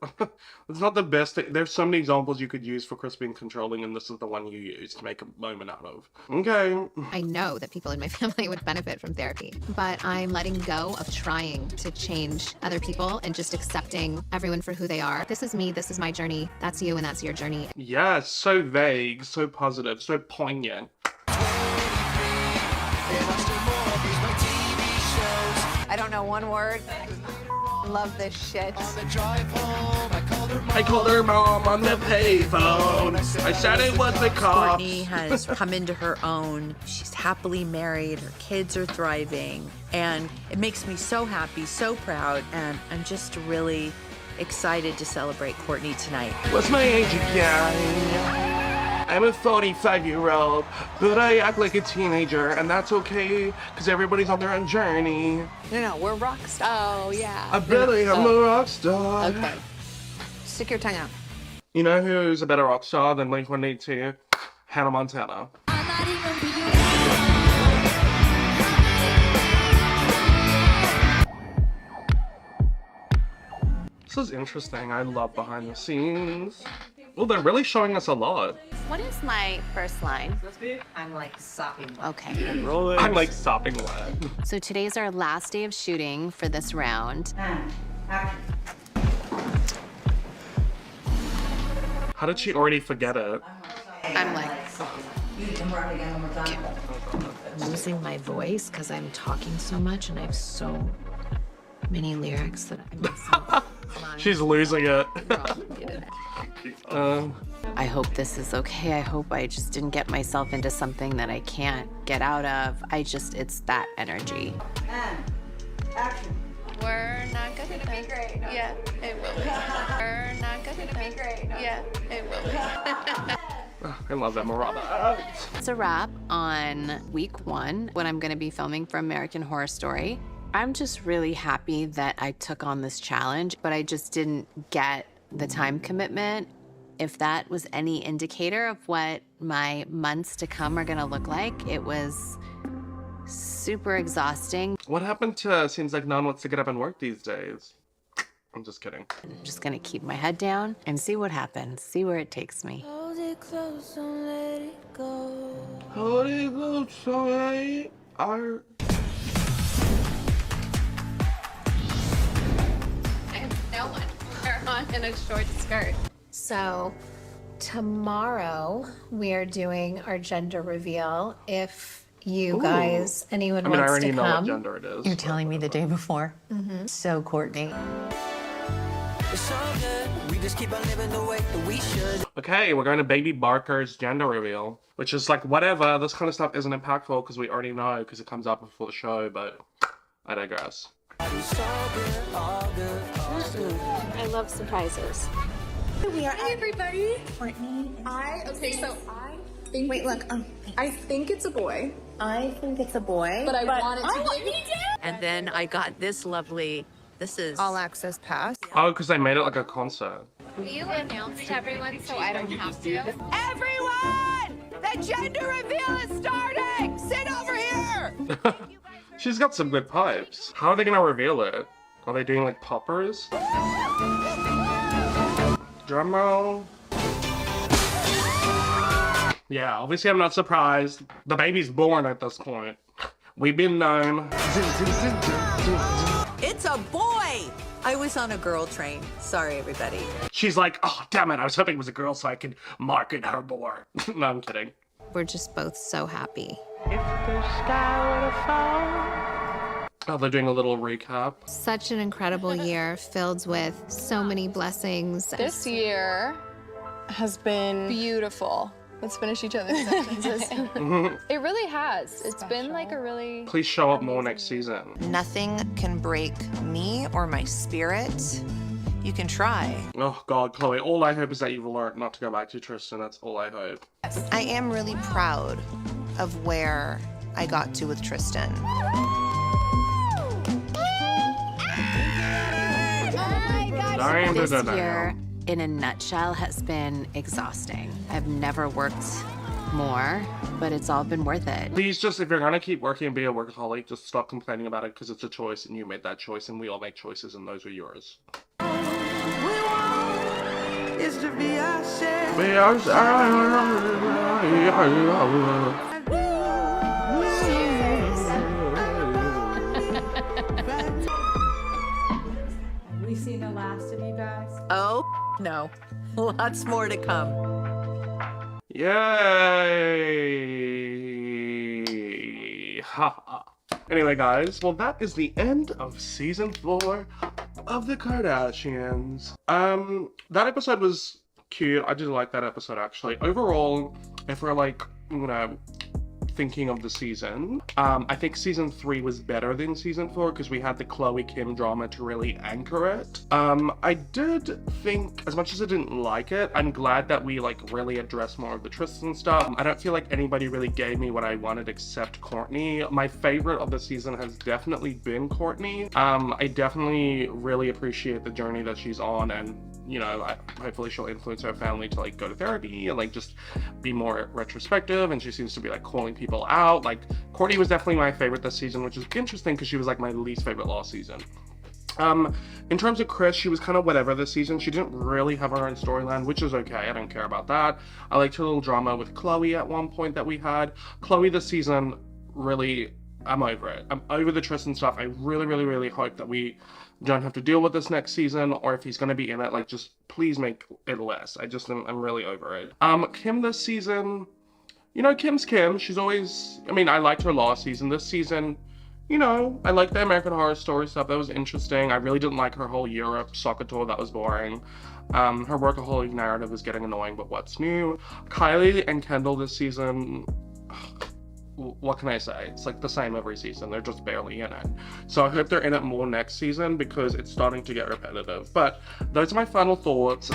Speaker 1: it's not the best thing. There's so many examples you could use for Kris being controlling, and this is the one you use to make a moment out of. Okay.
Speaker 8: I know that people in my family would benefit from therapy, but I'm letting go of trying to change other people and just accepting everyone for who they are. This is me, this is my journey, that's you, and that's your journey.
Speaker 1: Yes, so vague, so positive, so poignant.
Speaker 10: I don't know one word. Love this shit.
Speaker 1: I called her mom on the payphone. I said it was the cops.
Speaker 25: Kourtney has come into her own. She's happily married. Her kids are thriving. And it makes me so happy, so proud. And I'm just really excited to celebrate Kourtney tonight.
Speaker 1: What's my age again? I'm a 45-year-old, but I act like a teenager, and that's okay, because everybody's on their own journey.
Speaker 10: No, we're rock stars. Oh, yeah.
Speaker 1: I really am a rock star.
Speaker 10: Okay. Stick your tongue out.
Speaker 1: You know who's a better rock star than Blink-182? Hannah Montana. This is interesting. I love behind the scenes. Oh, they're really showing us a lot.
Speaker 4: What is my first line?
Speaker 21: I'm like sopping.
Speaker 4: Okay.
Speaker 1: I'm like sopping wet.
Speaker 5: So today's our last day of shooting for this round.
Speaker 1: How did she already forget it?
Speaker 4: I'm like
Speaker 21: Losing my voice because I'm talking so much and I have so many lyrics that I'm
Speaker 1: She's losing it.
Speaker 5: I hope this is okay. I hope I just didn't get myself into something that I can't get out of. It's that energy.
Speaker 2: Action. We're not good at this. Great. Yeah, it will be. We're not good at this. Great. Yeah, it will be.
Speaker 1: I love that Maraba.
Speaker 5: It's a wrap on week 1 when I'm gonna be filming for American Horror Story. I'm just really happy that I took on this challenge, but I just didn't get the time commitment. If that was any indicator of what my months to come are gonna look like, it was super exhausting.
Speaker 1: What happened to seems like no one wants to get up and work these days? I'm just kidding.
Speaker 5: I'm just gonna keep my head down and see what happens, see where it takes me.
Speaker 3: Hold it close, don't let it go.
Speaker 1: Hold it close, so I are.
Speaker 2: No one. We're on in a short skirt.
Speaker 6: So tomorrow we are doing our gender reveal. If you guys, anyone
Speaker 1: I
Speaker 6: wants
Speaker 1: already
Speaker 6: to
Speaker 1: know
Speaker 6: come.
Speaker 1: what gender it is.
Speaker 21: You're telling me the day before?
Speaker 6: Mhm.
Speaker 21: So Kourtney.
Speaker 3: It's all good. We just keep on living the way that we should.
Speaker 1: Okay, we're going to Baby Barker's gender reveal, which is like, whatever, this kind of stuff isn't impactful because we already know because it comes out before the show, but I digress.
Speaker 6: I love surprises.
Speaker 11: We are everybody. Kourtney. Wait, look. I think it's a boy.
Speaker 21: I think it's a boy.
Speaker 11: But I want it to be.
Speaker 25: And then I got this lovely, this is all access pass.
Speaker 1: Oh, because they made it like a concert.
Speaker 2: Will you announce to everyone so I don't have to?
Speaker 10: Everyone! The gender reveal is starting! Sit over here!
Speaker 1: She's got some good pipes. How are they gonna reveal it? Are they doing like poppers? Drum roll. Yeah, obviously I'm not surprised. The baby's born at this point. We've been known.
Speaker 25: It's a boy! I was on a girl train. Sorry, everybody.
Speaker 1: She's like, oh, damn it, I was hoping it was a girl so I could market her more. No, I'm kidding.
Speaker 5: We're just both so happy.
Speaker 1: If the sky were to fall. Oh, they're doing a little recap.
Speaker 8: Such an incredible year filled with so many blessings.
Speaker 12: This year has been beautiful. Let's finish each other's sentences. It really has. It's been like a really...
Speaker 1: Please show up more next season.
Speaker 13: Nothing can break me or my spirit. You can try.
Speaker 1: Oh God, Khloe, all I hope is that you've learned not to go back to Tristan. That's all I hope.
Speaker 13: I am really proud of where I got to with Tristan.
Speaker 5: This year, in a nutshell, has been exhausting. I've never worked more, but it's all been worth it.
Speaker 1: Please just, if you're gonna keep working and be a workaholic, just stop complaining about it because it's a choice and you made that choice and we all make choices and those are yours.
Speaker 3: Is to be ourselves.
Speaker 1: Be
Speaker 21: Have we seen the last of you guys?
Speaker 25: Oh, no. Lots more to come.
Speaker 1: Yay! Ha. Anyway, guys, well, that is the end of season 4 of the Kardashians. That episode was cute. I did like that episode, actually. Overall, if we're like, you know, thinking of the season, I think season 3 was better than season 4 because we had the Khloe Kim drama to really anchor it. I did think, as much as I didn't like it, I'm glad that we like really addressed more of the Tristan stuff. I don't feel like anybody really gave me what I wanted except Kourtney. My favorite of the season has definitely been Kourtney. I definitely really appreciate the journey that she's on, and you know, hopefully she'll influence her family to like go to therapy and like just be more retrospective, and she seems to be like calling people out. Like Kourtney was definitely my favorite this season, which is interesting because she was like my least favorite last season. In terms of Kris, she was kind of whatever this season. She didn't really have her own storyline, which is okay. I don't care about that. I liked her little drama with Khloe at one point that we had. Khloe this season, really, I'm over it. I'm over the Tristan stuff. I really, really, really hope that we don't have to deal with this next season, or if he's going to be in it, like, just please make it less. I'm really over it. Kim this season, you know, Kim's Kim. She's always, I mean, I liked her last season. This season, you know, I liked the American Horror Story stuff. That was interesting. I really didn't like her whole Europe soccer tour. That was boring. Her workaholic narrative was getting annoying, but what's new? Kylie and Kendall this season, what can I say? It's like the same every season. They're just barely in it. So I hope they're in it more next season because it's starting to get repetitive. But those are my final thoughts.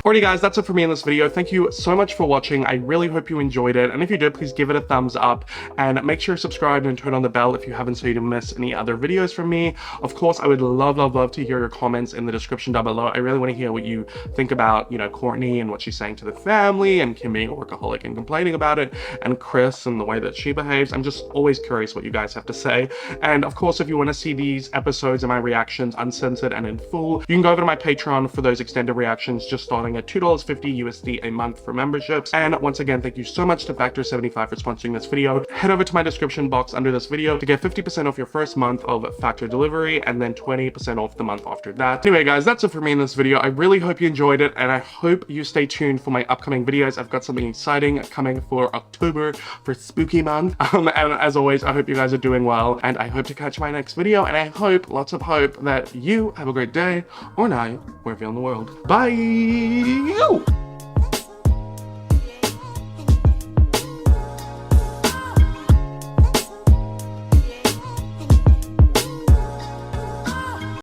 Speaker 1: Alrighty guys, that's it for me in this video. Thank you so much for watching. I really hope you enjoyed it. And if you did, please give it a thumbs up and make sure you're subscribed and turn on the bell if you haven't so you don't miss any other videos from me. Of course, I would love to hear your comments in the description down below. I really want to hear what you think about, you know, Kourtney and what she's saying to the family, and Kim being a workaholic and complaining about it, and Kris and the way that she behaves. I'm just always curious what you guys have to say. And of course, if you want to see these episodes and my reactions uncensored and in full, you can go over to my Patreon for those extended reactions, just starting at $2.50 USD a month for memberships. And once again, thank you so much to Factor75 for sponsoring this video. Head over to my description box under this video to get 50% off your first month of Factor delivery and then 20% off the month after that. Anyway guys, that's it for me in this video. I really hope you enjoyed it, and I hope you stay tuned for my upcoming videos. I've got something exciting coming for October for spooky month. And as always, I hope you guys are doing well, and I hope to catch my next video, and I hope, lots of hope, that you have a great day or night wherever you're in the world. Bye!